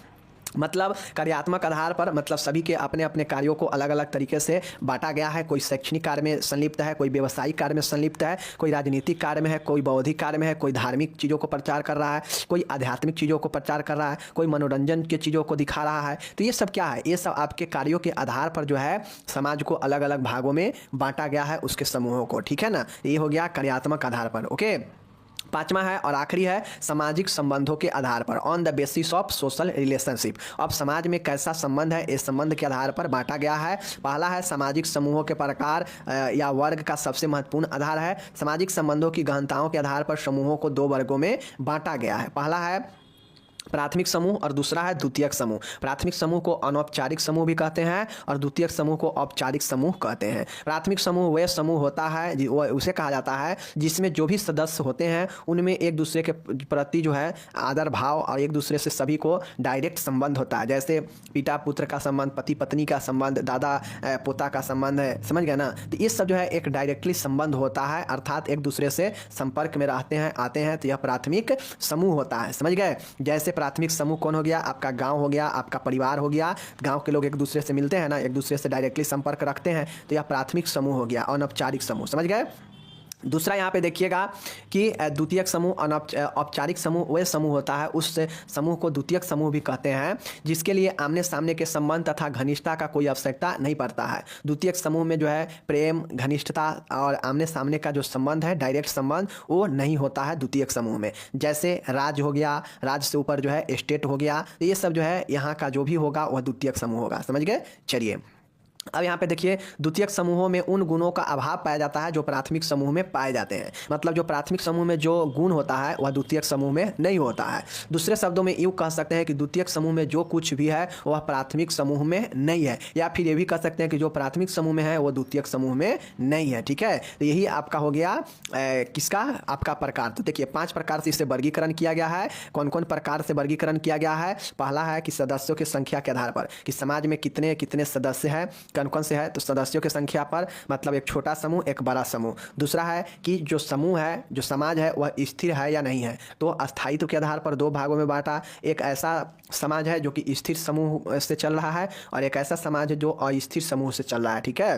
मतलब कार्यात्मक आधार पर मतलब सभी के अपने अपने कार्यों को अलग अलग तरीके से बांटा गया है। कोई शैक्षणिक कार्य में संलिप्त है, कोई व्यवसायिक कार्य में संलिप्त है, कोई राजनीतिक कार्य में है, कोई बौद्धिक कार्य में है, कोई धार्मिक चीज़ों को प्रचार कर रहा है, कोई आध्यात्मिक चीज़ों को प्रचार कर रहा है, कोई मनोरंजन की चीज़ों को दिखा रहा है। तो ये सब क्या है? ये सब आपके कार्यों के आधार पर जो है समाज को अलग अलग भागों में बांटा गया है उसके समूहों को, ठीक है ना। ये हो गया कार्यात्मक आधार पर। ओके, पांचवा है और आखिरी है सामाजिक संबंधों के आधार पर, on the basis of social relationship. अब समाज में कैसा संबंध है इस संबंध के आधार पर बांटा गया है। पहला है सामाजिक समूहों के प्रकार या वर्ग का सबसे महत्वपूर्ण आधार है। सामाजिक संबंधों की गहनताओं के आधार पर समूहों को दो वर्गों में बांटा गया है। पहला है प्राथमिक समूह और दूसरा है द्वितीयक समूह। प्राथमिक समूह को अनौपचारिक समूह भी कहते हैं और द्वितीयक समूह को औपचारिक समूह कहते हैं। प्राथमिक समूह वह समूह होता है उसे कहा जाता है जिसमें जो भी सदस्य होते हैं उनमें एक दूसरे के प्रति जो है आदर भाव और एक दूसरे से सभी को डायरेक्ट संबंध होता है, जैसे पिता पुत्र का संबंध, पति पत्नी का संबंध, दादा पोता का संबंध है, समझ गए ना। तो ये सब जो है एक डायरेक्टली संबंध होता है, अर्थात एक दूसरे से संपर्क में रहते हैं, आते हैं, तो यह प्राथमिक समूह होता है, समझ गए। जैसे प्राथमिक समूह कौन हो गया? आपका गांव हो गया, आपका परिवार हो गया। गांव के लोग एक दूसरे से मिलते हैं ना, एक दूसरे से डायरेक्टली संपर्क रखते हैं, तो यह प्राथमिक समूह हो गया, अनौपचारिक समूह, समझ गए। दूसरा यहाँ पे देखिएगा कि द्वितीयक समूह औपचारिक समूह वह समूह होता है, उस समूह को द्वितीयक समूह भी कहते हैं जिसके लिए आमने सामने के संबंध तथा घनिष्ठता का कोई आवश्यकता नहीं पड़ता है। द्वितीयक समूह में जो है प्रेम, घनिष्ठता और आमने सामने का जो संबंध है, डायरेक्ट संबंध, वो नहीं होता है द्वितीयक समूह में। जैसे राज्य हो गया, राज्य से ऊपर जो है स्टेट हो गया, तो ये सब जो है यहाँ का जो भी होगा वह द्वितीयक समूह होगा, समझ गए। चलिए अब यहाँ पे देखिए द्वितीयक समूहों में उन गुणों का अभाव पाया जाता है जो प्राथमिक समूह में पाए जाते हैं। मतलब जो प्राथमिक समूह में जो गुण होता है वह द्वितीयक समूह में नहीं होता है। दूसरे शब्दों में यूँ कह सकते हैं कि द्वितीयक समूह में जो कुछ भी है वह प्राथमिक समूह में नहीं है, या फिर ये भी कह सकते हैं कि जो प्राथमिक समूह में है वो द्वितीयक समूह में नहीं है, ठीक है। तो यही आपका हो गया किसका? आपका प्रकार। तो देखिए 5 प्रकार से इसे वर्गीकरण किया गया है। कौन कौन प्रकार से वर्गीकरण किया गया है? पहला है कि सदस्यों की संख्या के आधार पर, कि समाज में कितने कितने सदस्य हैं, कौन कौन से है, तो सदस्यों की संख्या पर, मतलब एक छोटा समूह एक बड़ा समूह। दूसरा है कि जो समूह है, जो समाज है वह स्थिर है या नहीं है, तो स्थायित्व के आधार पर 2 भागों में बांटा। एक ऐसा समाज है जो कि स्थिर समूह से चल रहा है और एक ऐसा समाज है जो अस्थिर समूह से चल रहा है, ठीक है।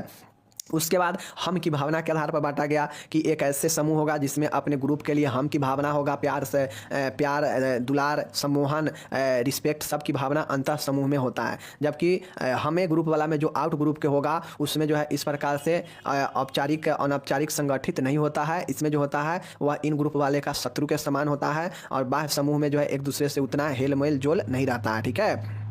उसके बाद हम की भावना के आधार पर बांटा गया कि एक ऐसे समूह होगा जिसमें अपने ग्रुप के लिए हम की भावना होगा, प्यार से प्यार, दुलार, सम्मोहन, रिस्पेक्ट, सब की भावना अंतः समूह में होता है। जबकि हमें ग्रुप वाला में जो आउट ग्रुप के होगा उसमें जो है इस प्रकार से औपचारिक अनौपचारिक संगठित नहीं होता है। इसमें जो होता है वह इन ग्रुप वाले का शत्रु के समान होता है और बाह्य समूह में जो है एक दूसरे से उतना हेल मेल जोल नहीं रहता है। ठीक है।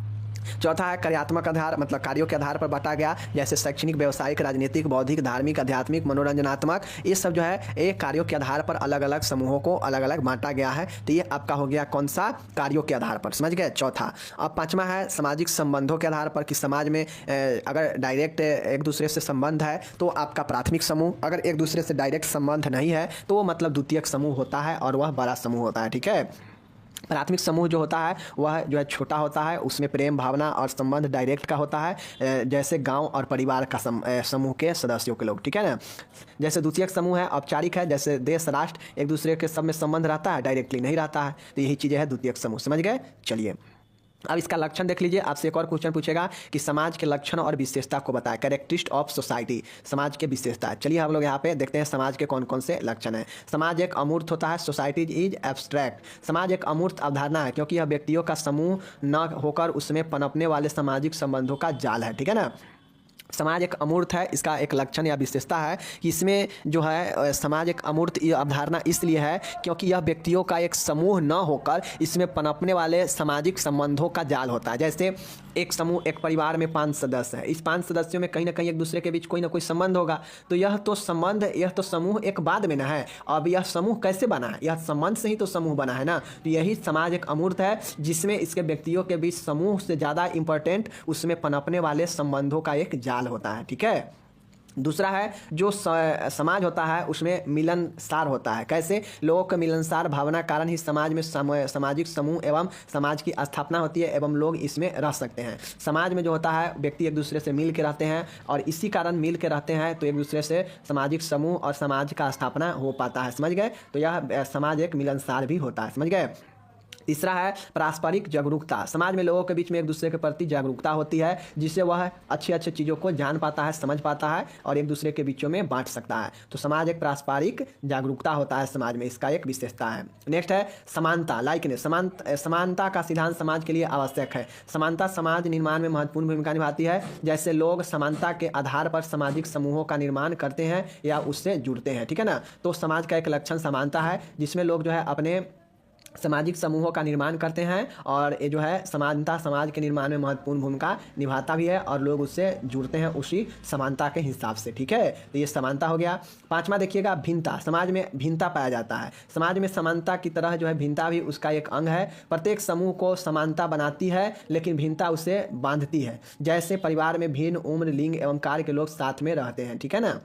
चौथा है कार्यात्मक आधार, मतलब कार्यों के आधार पर बांटा गया, जैसे शैक्षणिक, व्यावसायिक, राजनीतिक, बौद्धिक, धार्मिक, आध्यात्मिक, मनोरंजनात्मक, ये सब जो है एक कार्यों के आधार पर अलग अलग समूहों को अलग अलग बांटा गया है। तो ये आपका हो गया कौन सा, कार्यों के आधार पर, समझ गए। चौथा। अब पांचवा है सामाजिक संबंधों के आधार पर कि समाज में अगर डायरेक्ट एक दूसरे से संबंध है तो आपका प्राथमिक समूह, अगर एक दूसरे से डायरेक्ट संबंध नहीं है तो वो मतलब द्वितीयक समूह होता है और वह बड़ा समूह होता है। ठीक है। प्राथमिक समूह जो होता है वह जो है छोटा होता है, उसमें प्रेम भावना और संबंध डायरेक्ट का होता है, जैसे गांव और परिवार का समूह के सदस्यों के लोग। ठीक है ना। जैसे द्वितीयक समूह है औपचारिक है, जैसे देश राष्ट्र एक दूसरे के सब में संबंध रहता है, डायरेक्टली नहीं रहता है। तो यही चीज़ें है द्वितीयक समूह, समझ गए। चलिए अब इसका लक्षण देख लीजिए। आपसे एक और क्वेश्चन पूछेगा कि समाज के लक्षण और विशेषता को बताएं, कैरेक्टरिस्टिक ऑफ सोसाइटी, समाज के विशेषता। चलिए हम लोग यहाँ पे देखते हैं समाज के कौन कौन से लक्षण हैं। समाज एक अमूर्त होता है, सोसाइटी इज एब्स्ट्रैक्ट। समाज एक अमूर्त अवधारणा है क्योंकि यह व्यक्तियों का समूह न होकर उसमें पनपने वाले सामाजिक संबंधों का जाल है। ठीक है ना। समाज एक अमूर्त है, इसका एक लक्षण या विशेषता है कि इसमें जो है समाज एक अमूर्त अवधारणा इसलिए है क्योंकि यह व्यक्तियों का एक समूह न होकर इसमें पनपने वाले सामाजिक संबंधों का जाल होता है। जैसे एक समूह, एक परिवार में 5 सदस्य है, इस 5 सदस्यों में कहीं ना कहीं एक दूसरे के बीच कोई ना कोई संबंध होगा। तो यह तो संबंध, यह तो समूह एक बाद में ना है। अब यह समूह कैसे बना है, यह संबंध से ही तो समूह बना है ना। तो यही समाज एक अमूर्त है जिसमें इसके व्यक्तियों के बीच समूह से ज़्यादा इंपॉर्टेंट उसमें पनपने वाले संबंधों का एक जाल होता है। ठीक है। दूसरा है जो समाज होता है उसमें मिलनसार होता है। कैसे, लोगों के मिलनसार भावना कारण ही समाज में सामाजिक समूह एवं समाज की स्थापना होती है एवं लोग इसमें रह सकते हैं। समाज में जो होता है व्यक्ति एक दूसरे से मिल के रहते हैं और इसी कारण मिल के रहते हैं तो एक दूसरे से सामाजिक समूह और समाज का स्थापना हो पाता है। समझ गए। तो यह समाज एक मिलनसार भी होता है। समझ गए। तीसरा है पारस्परिक जागरूकता। समाज में लोगों के बीच में एक दूसरे के प्रति जागरूकता होती है जिससे वह अच्छी अच्छी चीज़ों को जान पाता है, समझ पाता है और एक दूसरे के बीचों में बांट सकता है। तो समाज एक पारस्परिक जागरूकता होता है समाज में, इसका एक विशेषता है। नेक्स्ट है समानता, लाइकनेस। समानता का सिद्धांत समाज के लिए आवश्यक है। समानता समाज निर्माण में महत्वपूर्ण भूमिका निभाती है। जैसे लोग समानता के आधार पर सामाजिक समूहों का निर्माण करते हैं या उससे जुड़ते हैं। ठीक है ना। तो समाज का एक लक्षण समानता है जिसमें लोग जो है अपने सामाजिक समूहों का निर्माण करते हैं और ये जो है समानता समाज के निर्माण में महत्वपूर्ण भूमिका निभाता भी है और लोग उससे जुड़ते हैं उसी समानता के हिसाब से। ठीक है। तो ये समानता हो गया। पांचवा देखिएगा भिन्नता। समाज में भिन्नता पाया जाता है। समाज में समानता की तरह जो है भिन्नता भी उसका एक अंग है। प्रत्येक समूह को समानता बनाती है लेकिन भिन्नता उसे बांधती है। जैसे परिवार में भिन्न उम्र, लिंग एवं कार्य के लोग साथ में रहते हैं। ठीक है ना।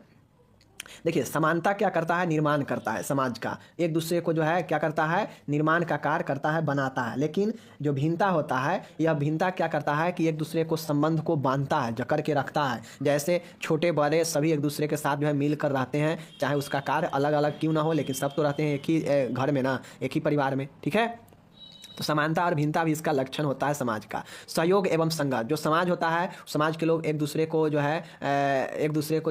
देखिए समानता क्या करता है, निर्माण करता है समाज का, एक दूसरे को जो है क्या करता है, निर्माण का कार्य करता है, बनाता है। लेकिन जो भिन्नता होता है, यह भिन्नता क्या करता है कि एक दूसरे को संबंध को बांधता है, जकड़ के रखता है। जैसे छोटे बड़े सभी एक दूसरे के साथ जो है मिलकर रहते हैं, चाहे उसका कार्य अलग अलग क्यों ना हो, लेकिन सब तो रहते हैं एक ही घर में ना, एक ही परिवार में। ठीक है। तो समानता और भिन्नता भी इसका लक्षण होता है समाज का। सहयोग एवं संघर्ष। जो समाज होता है, समाज के लोग एक दूसरे को जो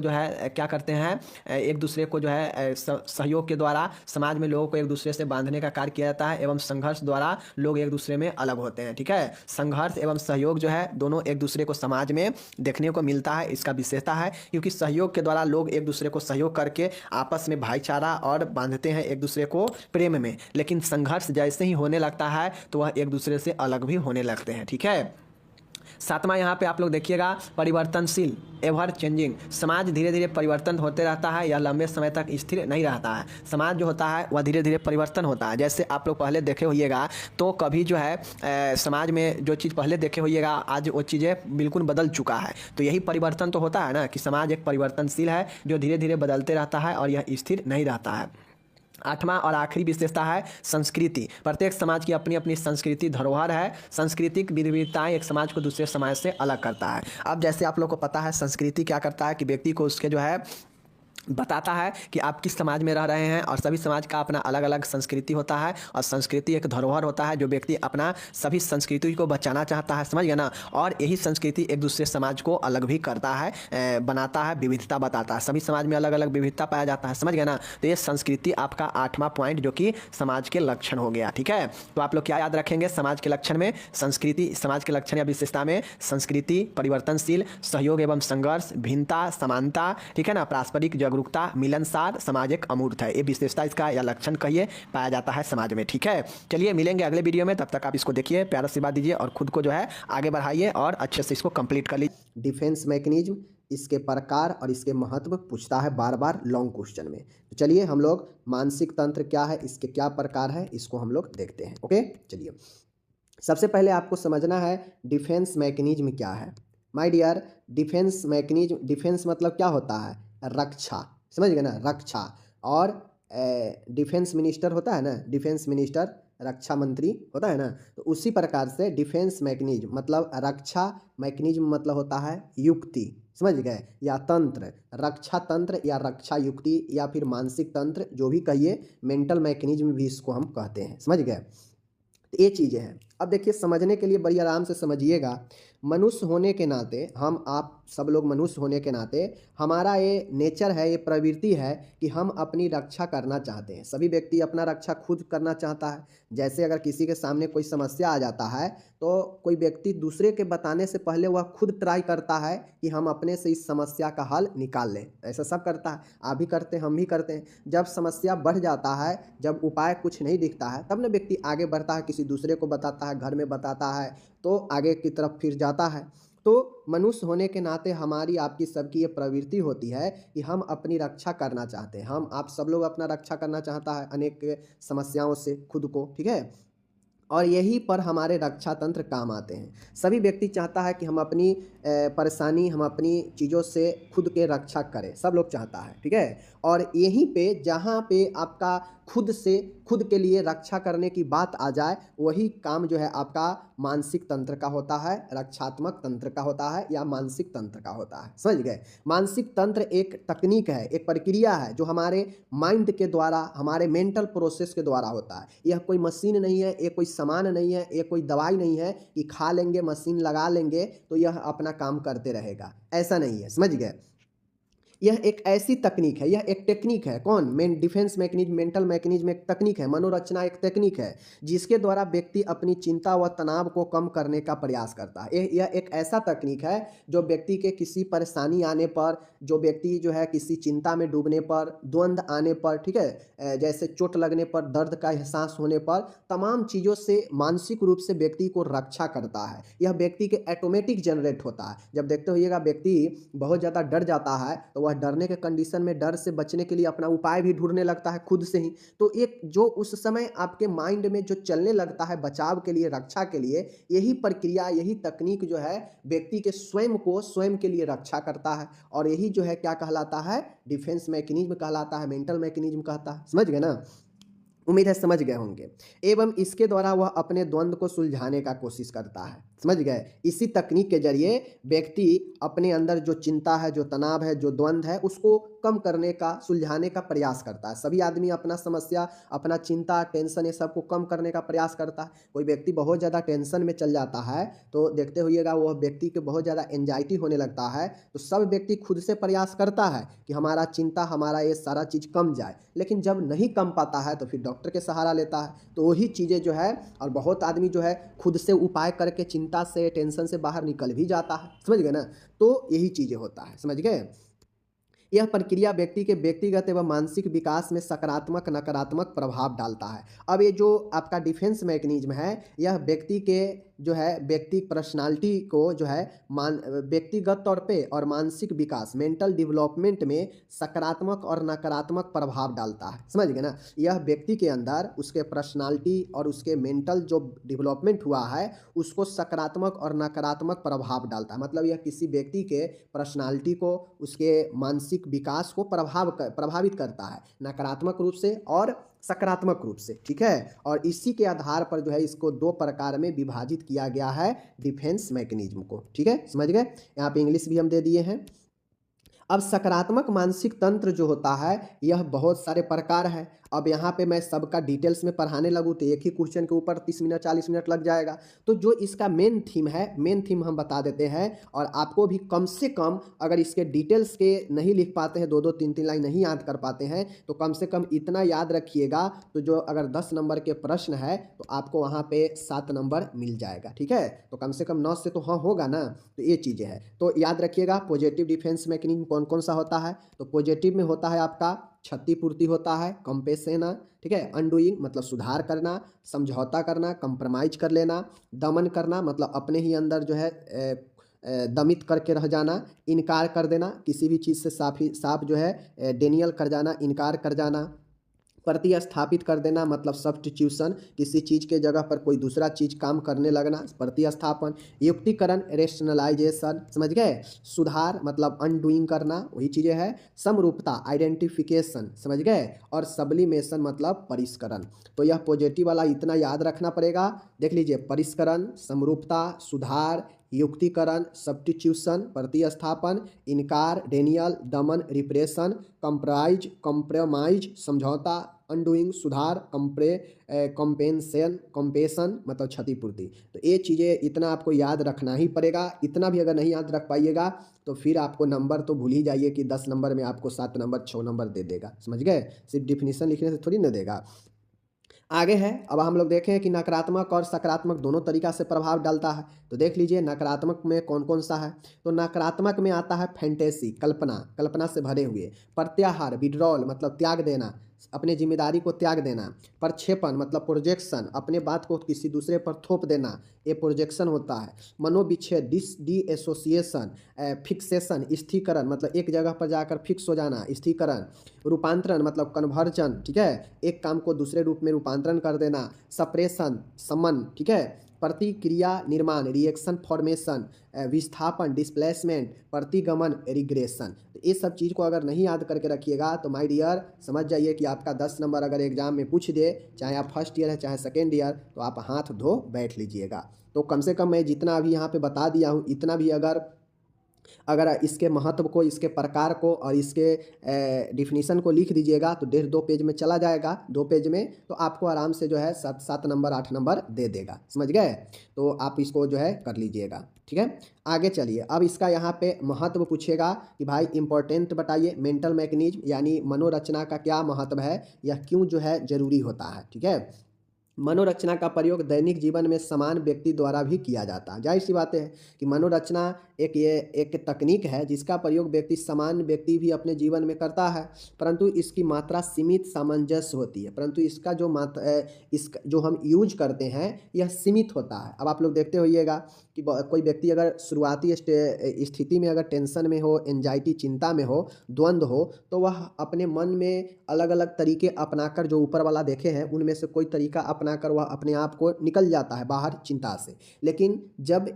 है क्या करते हैं, एक दूसरे को जो है सहयोग के द्वारा समाज में लोगों को एक दूसरे से बांधने का कार्य किया जाता है एवं संघर्ष द्वारा लोग एक दूसरे में अलग होते हैं। ठीक है। संघर्ष एवं सहयोग जो है दोनों एक दूसरे को समाज में देखने को मिलता है, इसका विशेषता है क्योंकि सहयोग के द्वारा लोग एक दूसरे को सहयोग करके आपस में भाईचारा और बांधते हैं एक दूसरे को प्रेम में। लेकिन संघर्ष जैसे ही होने लगता है तो वह एक दूसरे से अलग भी होने लगते हैं। ठीक है। सातवां यहाँ पे आप लोग देखिएगा परिवर्तनशील, एवर चेंजिंग। समाज धीरे धीरे परिवर्तन होते रहता है या लंबे समय तक स्थिर नहीं रहता है। समाज जो होता है वह धीरे धीरे परिवर्तन होता है। जैसे आप लोग पहले देखे होइएगा तो कभी जो है समाज में जो चीज़ पहले देखे होइएगा आज वो चीज़ें बिल्कुल बदल चुका है। तो यही परिवर्तन तो होता है ना कि समाज एक परिवर्तनशील है जो धीरे धीरे बदलते रहता है और यह स्थिर नहीं रहता है। आठवां और आखिरी विशेषता है संस्कृति। प्रत्येक समाज की अपनी अपनी संस्कृति धरोहर है। सांस्कृतिक विविधताएं एक समाज को दूसरे समाज से अलग करता है। अब जैसे आप लोग को पता है संस्कृति क्या करता है कि व्यक्ति को उसके जो है बताता है कि आप किस समाज में रह रहे हैं, और सभी समाज का अपना अलग अलग संस्कृति होता है, और संस्कृति एक धरोहर होता है जो व्यक्ति अपना सभी संस्कृति को बचाना चाहता है, समझ गए ना। और यही संस्कृति एक दूसरे समाज को अलग भी करता है, बनाता है, विविधता बताता है। सभी समाज में अलग अलग विविधता पाया जाता है, समझ गए ना। तो ये संस्कृति आपका 8वां पॉइंट जो कि समाज के लक्षण हो गया, ठीक है। तो आप लोग क्या याद रखेंगे समाज के लक्षण में? संस्कृति, समाज के लक्षण या विशेषता में संस्कृति, परिवर्तनशील, सहयोग एवं संघर्ष, भिन्नता, समानता, ठीक है ना, पारस्परिक जागरूकता, मिलनसार, समाज एक अमूर्त है। ये विशेषता इसका या लक्षण कहिए पाया जाता है समाज में, ठीक है। चलिए मिलेंगे अगले वीडियो में, तब तक आप इसको देखिए, प्यार से बात दीजिए और खुद को जो है आगे बढ़ाइए और अच्छे से इसको कंप्लीट कर लीजिए। डिफेंस मैकेनिज्म, इसके प्रकार और इसके महत्व पूछता है बार बार लॉन्ग क्वेश्चन में। तो चलिए हम लोग मानसिक तंत्र क्या है, इसके क्या प्रकार है, इसको हम लोग देखते हैं। ओके, चलिए सबसे पहले आपको समझना है डिफेंस मैकेनिज्म क्या है। My dear, defence mechanism, defence मतलब क्या होता है? रक्षा, समझ गए ना, रक्षा। और डिफेंस मिनिस्टर होता है ना, डिफेंस मिनिस्टर रक्षा मंत्री होता है ना, तो उसी प्रकार से डिफेंस मैकेनिज्म मतलब रक्षा मैकेनिज्म मतलब होता है युक्ति, समझ गए, या तंत्र, रक्षा तंत्र या रक्षा युक्ति या फिर मानसिक तंत्र, जो भी कहिए, मेंटल मैकेनिज्म भी इसको हम कहते हैं, समझ गए। तो ये चीज़ें हैं। अब देखिए समझने के लिए बड़ी आराम से समझिएगा। मनुष्य होने के नाते, हम आप सब लोग मनुष्य होने के नाते हमारा ये नेचर है, ये प्रवृत्ति है कि हम अपनी रक्षा करना चाहते हैं। सभी व्यक्ति अपना रक्षा खुद करना चाहता है। जैसे अगर किसी के सामने कोई समस्या आ जाता है तो कोई व्यक्ति दूसरे के बताने से पहले वह खुद ट्राई करता है कि हम अपने से इस समस्या का हल निकाल लें। ऐसा सब करता है, आप भी करते हैं, हम भी करते हैं। जब समस्या बढ़ जाता है, जब उपाय कुछ नहीं दिखता है, तब न व्यक्ति आगे बढ़ता है, किसी दूसरे को बताता है, घर में बताता है, तो आगे की तरफ फिर जाता है। तो मनुष्य होने के नाते हमारी आपकी सबकी ये प्रवृत्ति होती है कि हम अपनी रक्षा करना चाहते हैं। हम आप सब लोग अपना रक्षा करना चाहता है अनेक समस्याओं से खुद को, ठीक है। और यही पर हमारे रक्षा तंत्र काम आते हैं। सभी व्यक्ति चाहता है कि हम अपनी परेशानी, हम अपनी चीज़ों से खुद के रक्षा करें, सब लोग चाहता है, ठीक है। और यहीं पे जहाँ पे आपका खुद से खुद के लिए रक्षा करने की बात आ जाए, वही काम जो है आपका मानसिक तंत्र का होता है, रक्षात्मक तंत्र का होता है या मानसिक तंत्र का होता है, समझ गए। मानसिक तंत्र एक तकनीक है, एक प्रक्रिया है जो हमारे माइंड के द्वारा, हमारे मेंटल प्रोसेस के द्वारा होता है। यह कोई मशीन नहीं है, ये कोई सामान नहीं है, ये कोई दवाई नहीं है कि खा लेंगे, मशीन लगा लेंगे तो यह अपना काम करते रहेगा, ऐसा नहीं है, समझ गए। यह एक ऐसी तकनीक है, यह एक टेक्निक है। कौन? डिफेंस मैकेनिज्म, मेंटल मैकेनिज्म एक तकनीक है, मनोरचना एक तकनीक है, जिसके द्वारा व्यक्ति अपनी चिंता व तनाव को कम करने का प्रयास करता है। यह एक ऐसा तकनीक है जो व्यक्ति के किसी परेशानी आने पर, जो व्यक्ति जो है किसी चिंता में डूबने पर, द्वंद्व आने पर, ठीक है, जैसे चोट लगने पर, दर्द का एहसास होने पर, तमाम चीज़ों से मानसिक रूप से व्यक्ति को रक्षा करता है। यह व्यक्ति के ऑटोमेटिक जनरेट होता है। जब देखते होइएगा व्यक्ति बहुत ज़्यादा डर जाता है तो वह डरने के कंडीशन में डर से बचने के लिए अपना उपाय भी ढूंढने लगता है खुद से ही। तो एक जो उस समय आपके माइंड में जो चलने लगता है बचाव के लिए, रक्षा के लिए, यही प्रक्रिया, यही तकनीक जो है व्यक्ति के स्वयं को स्वयं के लिए रक्षा करता है। और यही जो है क्या कहलाता है? डिफेंस मैकेनिज्म कहलाता है, मेंटल मैकेनिज्म कहता है, समझ गए ना। उम्मीद है समझ गए होंगे। एवं इसके द्वारा वह अपने द्वंद्व को सुलझाने का कोशिश करता है, समझ गए। इसी तकनीक के जरिए व्यक्ति अपने अंदर जो चिंता है, जो तनाव है, जो द्वंद्व है, उसको कम करने का, सुलझाने का प्रयास करता है। सभी आदमी अपना समस्या, अपना चिंता, टेंशन, ये सब को कम करने का प्रयास करता है। कोई व्यक्ति बहुत ज़्यादा टेंशन में चल जाता है तो देखते होइएगा वह व्यक्ति के बहुत ज़्यादा एंजाइटी होने लगता है, तो सब व्यक्ति खुद से प्रयास करता है कि हमारा चिंता, हमारा ये सारा चीज़ कम जाए। लेकिन जब नहीं कम पाता है तो फिर डॉक्टर के सहारा लेता है। तो वही चीज़ें जो है, और बहुत आदमी जो है खुद से उपाय करके चिंता से, टेंशन से बाहर निकल भी जाता है, समझ गए ना। तो यही चीज़ें होता है, समझ गए। यह प्रक्रिया व्यक्ति के व्यक्तिगत एवं मानसिक विकास में सकारात्मक, नकारात्मक प्रभाव डालता है। अब ये जो आपका डिफेंस मैकेनिज्म है, यह व्यक्ति के जो है व्यक्ति पर्सनालिटी को जो है व्यक्तिगत तौर पे और मानसिक विकास, मेंटल डेवलपमेंट में सकारात्मक और नकारात्मक प्रभाव डालता है, समझ गए ना। यह व्यक्ति के अंदर उसके पर्सनालिटी और उसके मेंटल जो डेवलपमेंट हुआ है उसको सकारात्मक और नकारात्मक प्रभाव डालता है। मतलब यह किसी व्यक्ति के पर्सनालिटी को, उसके मानसिक विकास को प्रभावित करता है, नकारात्मक रूप से और सकारात्मक रूप से, ठीक है। और इसी के आधार पर जो है इसको दो प्रकार में विभाजित किया गया है डिफेंस मैकेनिज्म को, ठीक है, समझ गए। यहाँ पे इंग्लिश भी हम दे दिए हैं। अब सकारात्मक मानसिक तंत्र जो होता है यह बहुत सारे प्रकार है। अब यहाँ पे मैं सबका डिटेल्स में पढ़ाने लगूँ तो एक ही क्वेश्चन के ऊपर 30 मिनट 40 मिनट लग जाएगा। तो जो इसका मेन थीम है, मेन थीम हम बता देते हैं, और आपको भी कम से कम अगर इसके डिटेल्स के नहीं लिख पाते हैं, 2-2 3-3 लाइन नहीं याद कर पाते हैं, तो कम से कम इतना याद रखिएगा। तो जो अगर 10 नंबर के प्रश्न है तो आपको वहाँ पे 7 नंबर मिल जाएगा। ठीक है, तो कम से कम 9 से तो हाँ होगा ना। तो ये चीज़ें हैं, तो याद रखिएगा। पॉजिटिव डिफेंस मैकेनिज्म कौन कौन सा होता है? तो पॉजिटिव में होता है आपका क्षतिपूर्ति होता है, कंपेसेना, ठीक है, अनडूइंग मतलब सुधार करना, समझौता करना, कंप्रोमाइज कर लेना, दमन करना मतलब अपने ही अंदर जो है दमित करके रह जाना, इनकार कर देना, किसी भी चीज़ से साफ जो है डेनियल कर जाना, इनकार कर जाना, प्रतिस्थापित कर देना मतलब सब्स्टिट्यूशन, किसी चीज़ के जगह पर कोई दूसरा चीज़ काम करने लगना, प्रतिस्थापन, युक्तिकरण रेशनलाइजेशन, समझ गए, सुधार मतलब अनडूइंग करना, वही चीज़ें है, समरूपता आइडेंटिफिकेशन, समझ गए, और सब्लिमेशन मतलब परिष्करण। तो यह पॉजिटिव वाला इतना याद रखना पड़ेगा। देख लीजिए, परिष्करण, समरूपता, सुधार, युक्तिकरण, सब्स्टिट्यूशन, प्रतिस्थापन, इनकार, डेनियल, दमन, रिप्रेशन, कंप्रोमाइज समझौता, अनडूइंग सुधार, कंपेशन मतलब क्षतिपूर्ति। तो ये चीज़ें इतना आपको याद रखना ही पड़ेगा। इतना भी अगर नहीं याद रख पाइएगा तो फिर आपको नंबर तो भूल ही जाइए कि 10 नंबर में आपको 7 नंबर 6 नंबर दे देगा, समझ गए। सिर्फ डिफिनीशन लिखने से थोड़ी ना देगा। आगे है, अब हम लोग देखें कि नकारात्मक और सकारात्मक दोनों तरीका से प्रभाव डालता है। तो देख लीजिए नकारात्मक में कौन कौन सा है। तो नकारात्मक में आता है फैंटेसी, कल्पना, कल्पना से भरे हुए, प्रत्याहार, विड्रॉल मतलब त्याग देना, अपने जिम्मेदारी को त्याग देना, प्रक्षेपण मतलब प्रोजेक्शन, अपने बात को किसी दूसरे पर थोप देना, ये प्रोजेक्शन होता है। मनोविच्छेद, डी एसोसिएशन, फिक्सेशन, स्थिरीकरण मतलब एक जगह पर जाकर फिक्स हो जाना, स्थिरीकरण, रूपांतरण मतलब कन्वर्जन, ठीक है, एक काम को दूसरे रूप में रूपांतरण कर देना, सप्रेशन, समन, ठीक है, प्रतिक्रिया निर्माण, रिएक्शन फॉर्मेशन, विस्थापन, डिस्प्लेसमेंट, प्रतिगमन, रिग्रेशन। तो ये सब चीज़ को अगर नहीं याद करके रखिएगा तो माय डियर समझ जाइए कि आपका 10 नंबर अगर एग्जाम में पूछ दे, चाहे आप फर्स्ट ईयर है चाहे सेकेंड ईयर, तो आप हाथ धो बैठ लीजिएगा। तो कम से कम मैं जितना अभी यहाँ पे बता दिया हूँ, इतना भी अगर इसके महत्व को, इसके प्रकार को और इसके डिफिनीशन को लिख दीजिएगा तो 1.5-2 पेज में चला जाएगा। 2 पेज में तो आपको आराम से जो है 7 नंबर 8 नंबर दे देगा, समझ गए। तो आप इसको जो है कर लीजिएगा, ठीक है। आगे चलिए, अब इसका यहाँ पे महत्व पूछेगा कि भाई इंपॉर्टेंट बताइए, मेंटल मैकेनिज्म यानी मनोरचना का क्या महत्व है, यह क्यों जो है जरूरी होता है, ठीक है। मनोरचना का प्रयोग दैनिक जीवन में समान व्यक्ति द्वारा भी किया जाता है। जाहिर सी बात है कि मनोरचना एक तकनीक है जिसका प्रयोग समान व्यक्ति भी अपने जीवन में करता है, परंतु इसकी मात्रा सीमित सामंजस्य होती है। परंतु इसका जो हम यूज करते हैं यह सीमित होता है। अब आप लोग देखते होइएगा कि कोई व्यक्ति अगर शुरुआती स्थिति में अगर टेंशन में हो, एंजाइटी चिंता में हो, द्वंद्व हो, तो वह अपने मन में अलग अलग तरीके अपनाकर, जो ऊपर वाला देखे हैं उनमें से कोई तरीका अपनाकर वह अपने आप को निकल जाता है बाहर चिंता से। लेकिन जब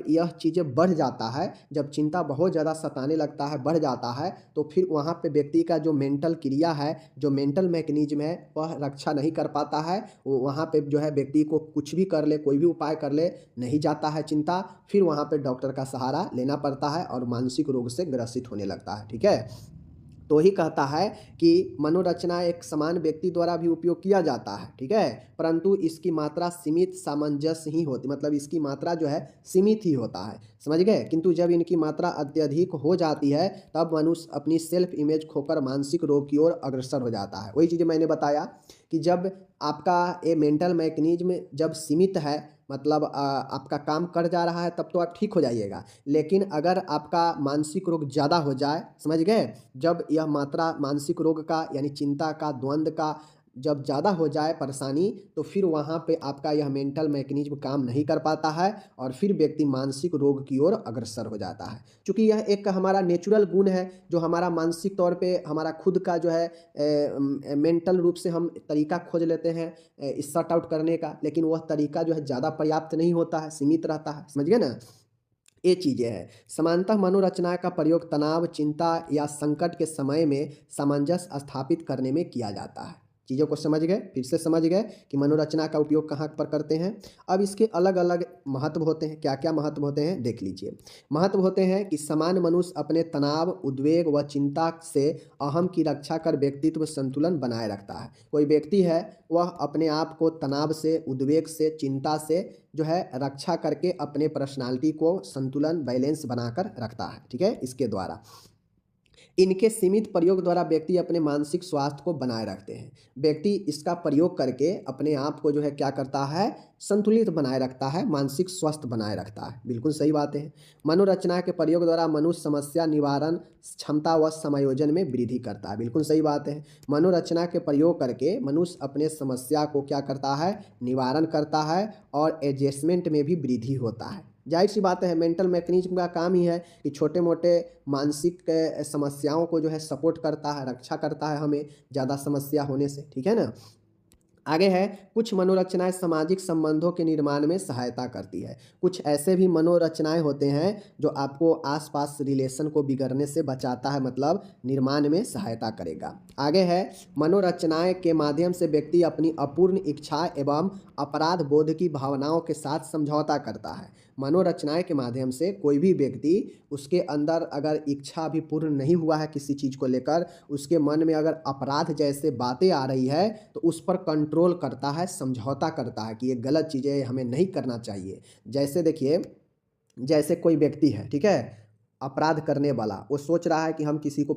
यह चीज़ें बढ़ जाता है, जब चिंता बहुत ज़्यादा सताने लगता है, बढ़ जाता है, तो फिर वहाँ पे व्यक्ति का जो मेंटल क्रिया है, जो मेंटल मैकेनिज्म है, वह रक्षा नहीं कर पाता है। वो वहाँ पे जो है व्यक्ति को कुछ भी कर ले, कोई भी उपाय कर ले, नहीं जाता है चिंता, फिर वहाँ पे डॉक्टर का सहारा लेना पड़ता है और मानसिक रोग से ग्रसित होने लगता है, ठीक है। तो ही कहता है कि मनोरचना एक समान व्यक्ति द्वारा भी उपयोग किया जाता है, ठीक है, परंतु इसकी मात्रा सीमित सामंजस्य ही होती, मतलब इसकी मात्रा जो है सीमित ही होता है, समझ गए। किंतु जब इनकी मात्रा अत्यधिक हो जाती है तब मनुष्य अपनी सेल्फ इमेज खोकर मानसिक रोग की ओर अग्रसर हो जाता है। वही चीज़ मैंने बताया कि जब आपका ये मेंटल मैकेनिज्म जब सीमित है, मतलब आपका काम कर जा रहा है, तब तो आप ठीक हो जाइएगा। लेकिन अगर आपका मानसिक रोग ज़्यादा हो जाए, समझ गए, जब यह मात्रा मानसिक रोग का यानी चिंता का, द्वंद्व का जब ज़्यादा हो जाए परेशानी, तो फिर वहाँ पे आपका यह मेंटल मैकेनिज्म काम नहीं कर पाता है और फिर व्यक्ति मानसिक रोग की ओर अग्रसर हो जाता है। क्योंकि यह एक हमारा नेचुरल गुण है, जो हमारा मानसिक तौर पे हमारा खुद का जो है मेंटल रूप से हम तरीका खोज लेते हैं इस सॉर्ट आउट करने का, लेकिन वह तरीका जो है ज़्यादा पर्याप्त नहीं होता है, सीमित रहता है, समझ गए ना। ये चीज़ें हैं। समानतः मनोरचना का प्रयोग तनाव, चिंता या संकट के समय में सामंजस्य स्थापित करने में किया जाता है। चीज़ों को समझ गए, फिर से समझ गए कि मनोरचना का उपयोग कहाँ पर करते हैं। अब इसके अलग अलग महत्व होते हैं। क्या क्या महत्व होते हैं देख लीजिए। महत्व होते हैं कि सामान्य मनुष्य अपने तनाव, उद्वेग व चिंता से अहम की रक्षा कर व्यक्तित्व संतुलन बनाए रखता है। कोई व्यक्ति है वह अपने आप को तनाव से, उद्वेग से, चिंता से जो है रक्षा करके अपने पर्सनालिटी को संतुलन, बैलेंस बनाकर रखता है। ठीक है, इसके द्वारा इनके सीमित प्रयोग द्वारा व्यक्ति अपने मानसिक स्वास्थ्य को बनाए रखते हैं। व्यक्ति इसका प्रयोग करके अपने आप को जो है क्या करता है, संतुलित बनाए रखता है, मानसिक स्वास्थ्य बनाए रखता है। बिल्कुल सही बात है। मनोरचना के प्रयोग द्वारा मनुष्य समस्या निवारण क्षमता व समायोजन में वृद्धि करता है। बिल्कुल सही बात है। मनोरचना के प्रयोग करके मनुष्य अपने समस्या को क्या करता है, निवारण करता है और एडजस्टमेंट में भी वृद्धि होता है। जाहिर सी बात है, मेंटल मैकेनिज्म का काम ही है कि छोटे मोटे मानसिक समस्याओं को जो है सपोर्ट करता है, रक्षा करता है हमें ज़्यादा समस्या होने से। ठीक है ना। आगे है, कुछ मनोरचनाएं सामाजिक संबंधों के निर्माण में सहायता करती है। कुछ ऐसे भी मनोरचनाएं होते हैं जो आपको आसपास रिलेशन को बिगड़ने से बचाता है, मतलब निर्माण में सहायता करेगा। आगे है, मनोरचनाएं के माध्यम से व्यक्ति अपनी अपूर्ण इच्छा एवं अपराध बोध की भावनाओं के साथ समझौता करता है। मनोरचनाएं के माध्यम से कोई भी व्यक्ति, उसके अंदर अगर इच्छा अभी पूर्ण नहीं हुआ है किसी चीज़ को लेकर, उसके मन में अगर अपराध जैसे बातें आ रही है तो उस पर कंट्रोल करता है, समझौता करता है कि ये गलत चीज़ें हमें नहीं करना चाहिए। जैसे देखिए, जैसे कोई व्यक्ति है, ठीक है, अपराध करने वाला, वो सोच रहा है कि हम किसी को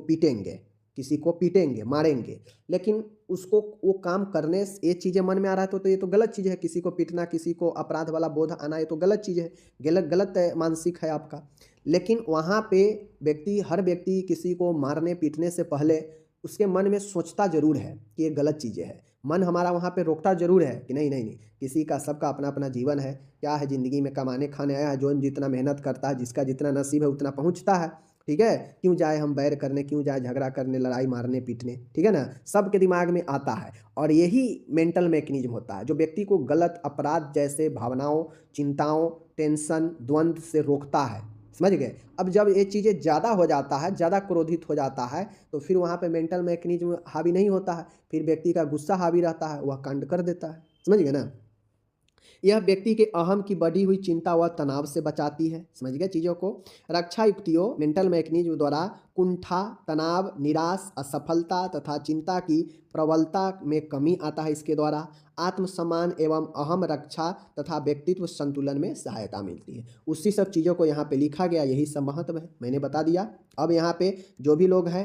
पीटेंगे, मारेंगे, लेकिन उसको वो काम करने से ये चीज़ें मन में आ रहा है तो ये तो गलत चीज़ है। किसी को पीटना, किसी को अपराध वाला बोध आना, ये तो गलत चीज़ है, गलत मानसिक है आपका। लेकिन वहाँ पे हर व्यक्ति किसी को मारने पीटने से पहले उसके मन में सोचता जरूर है कि ये गलत चीज़ें है। मन हमारा वहाँ पे रोकता जरूर है कि नहीं नहीं नहीं, किसी का, सबका अपना अपना जीवन है। क्या है, ज़िंदगी में कमाने खाने आया है, जो जितना मेहनत करता है, जिसका जितना नसीब है उतना पहुँचता है। ठीक है, क्यों जाए हम बैर करने, क्यों जाए झगड़ा करने, लड़ाई मारने पीटने। ठीक है ना, सबके दिमाग में आता है। और यही मेंटल मैकेनिज्म होता है जो व्यक्ति को गलत, अपराध जैसे भावनाओं, चिंताओं, टेंशन, द्वंद्व से रोकता है। समझ गए। अब जब ये चीज़ें ज़्यादा हो जाता है, ज़्यादा क्रोधित हो जाता है, तो फिर वहाँ पे मेंटल मैकेनिज्म हावी नहीं होता है, फिर व्यक्ति का गुस्सा हावी रहता है, वह कांड कर देता है। समझ गए ना। यह व्यक्ति के अहम की बढ़ी हुई चिंता व तनाव से बचाती है। समझ गए चीज़ों को। रक्षा युक्तियों मेंटल मैकेनिज्म द्वारा कुंठा, तनाव, निराश, असफलता तथा चिंता की प्रबलता में कमी आता है। इसके द्वारा आत्मसम्मान एवं अहम रक्षा तथा व्यक्तित्व संतुलन में सहायता मिलती है। उसी सब चीज़ों को यहाँ पे लिखा गया, यही सब महत्व है, मैंने बता दिया। अब यहाँ पे जो भी लोग हैं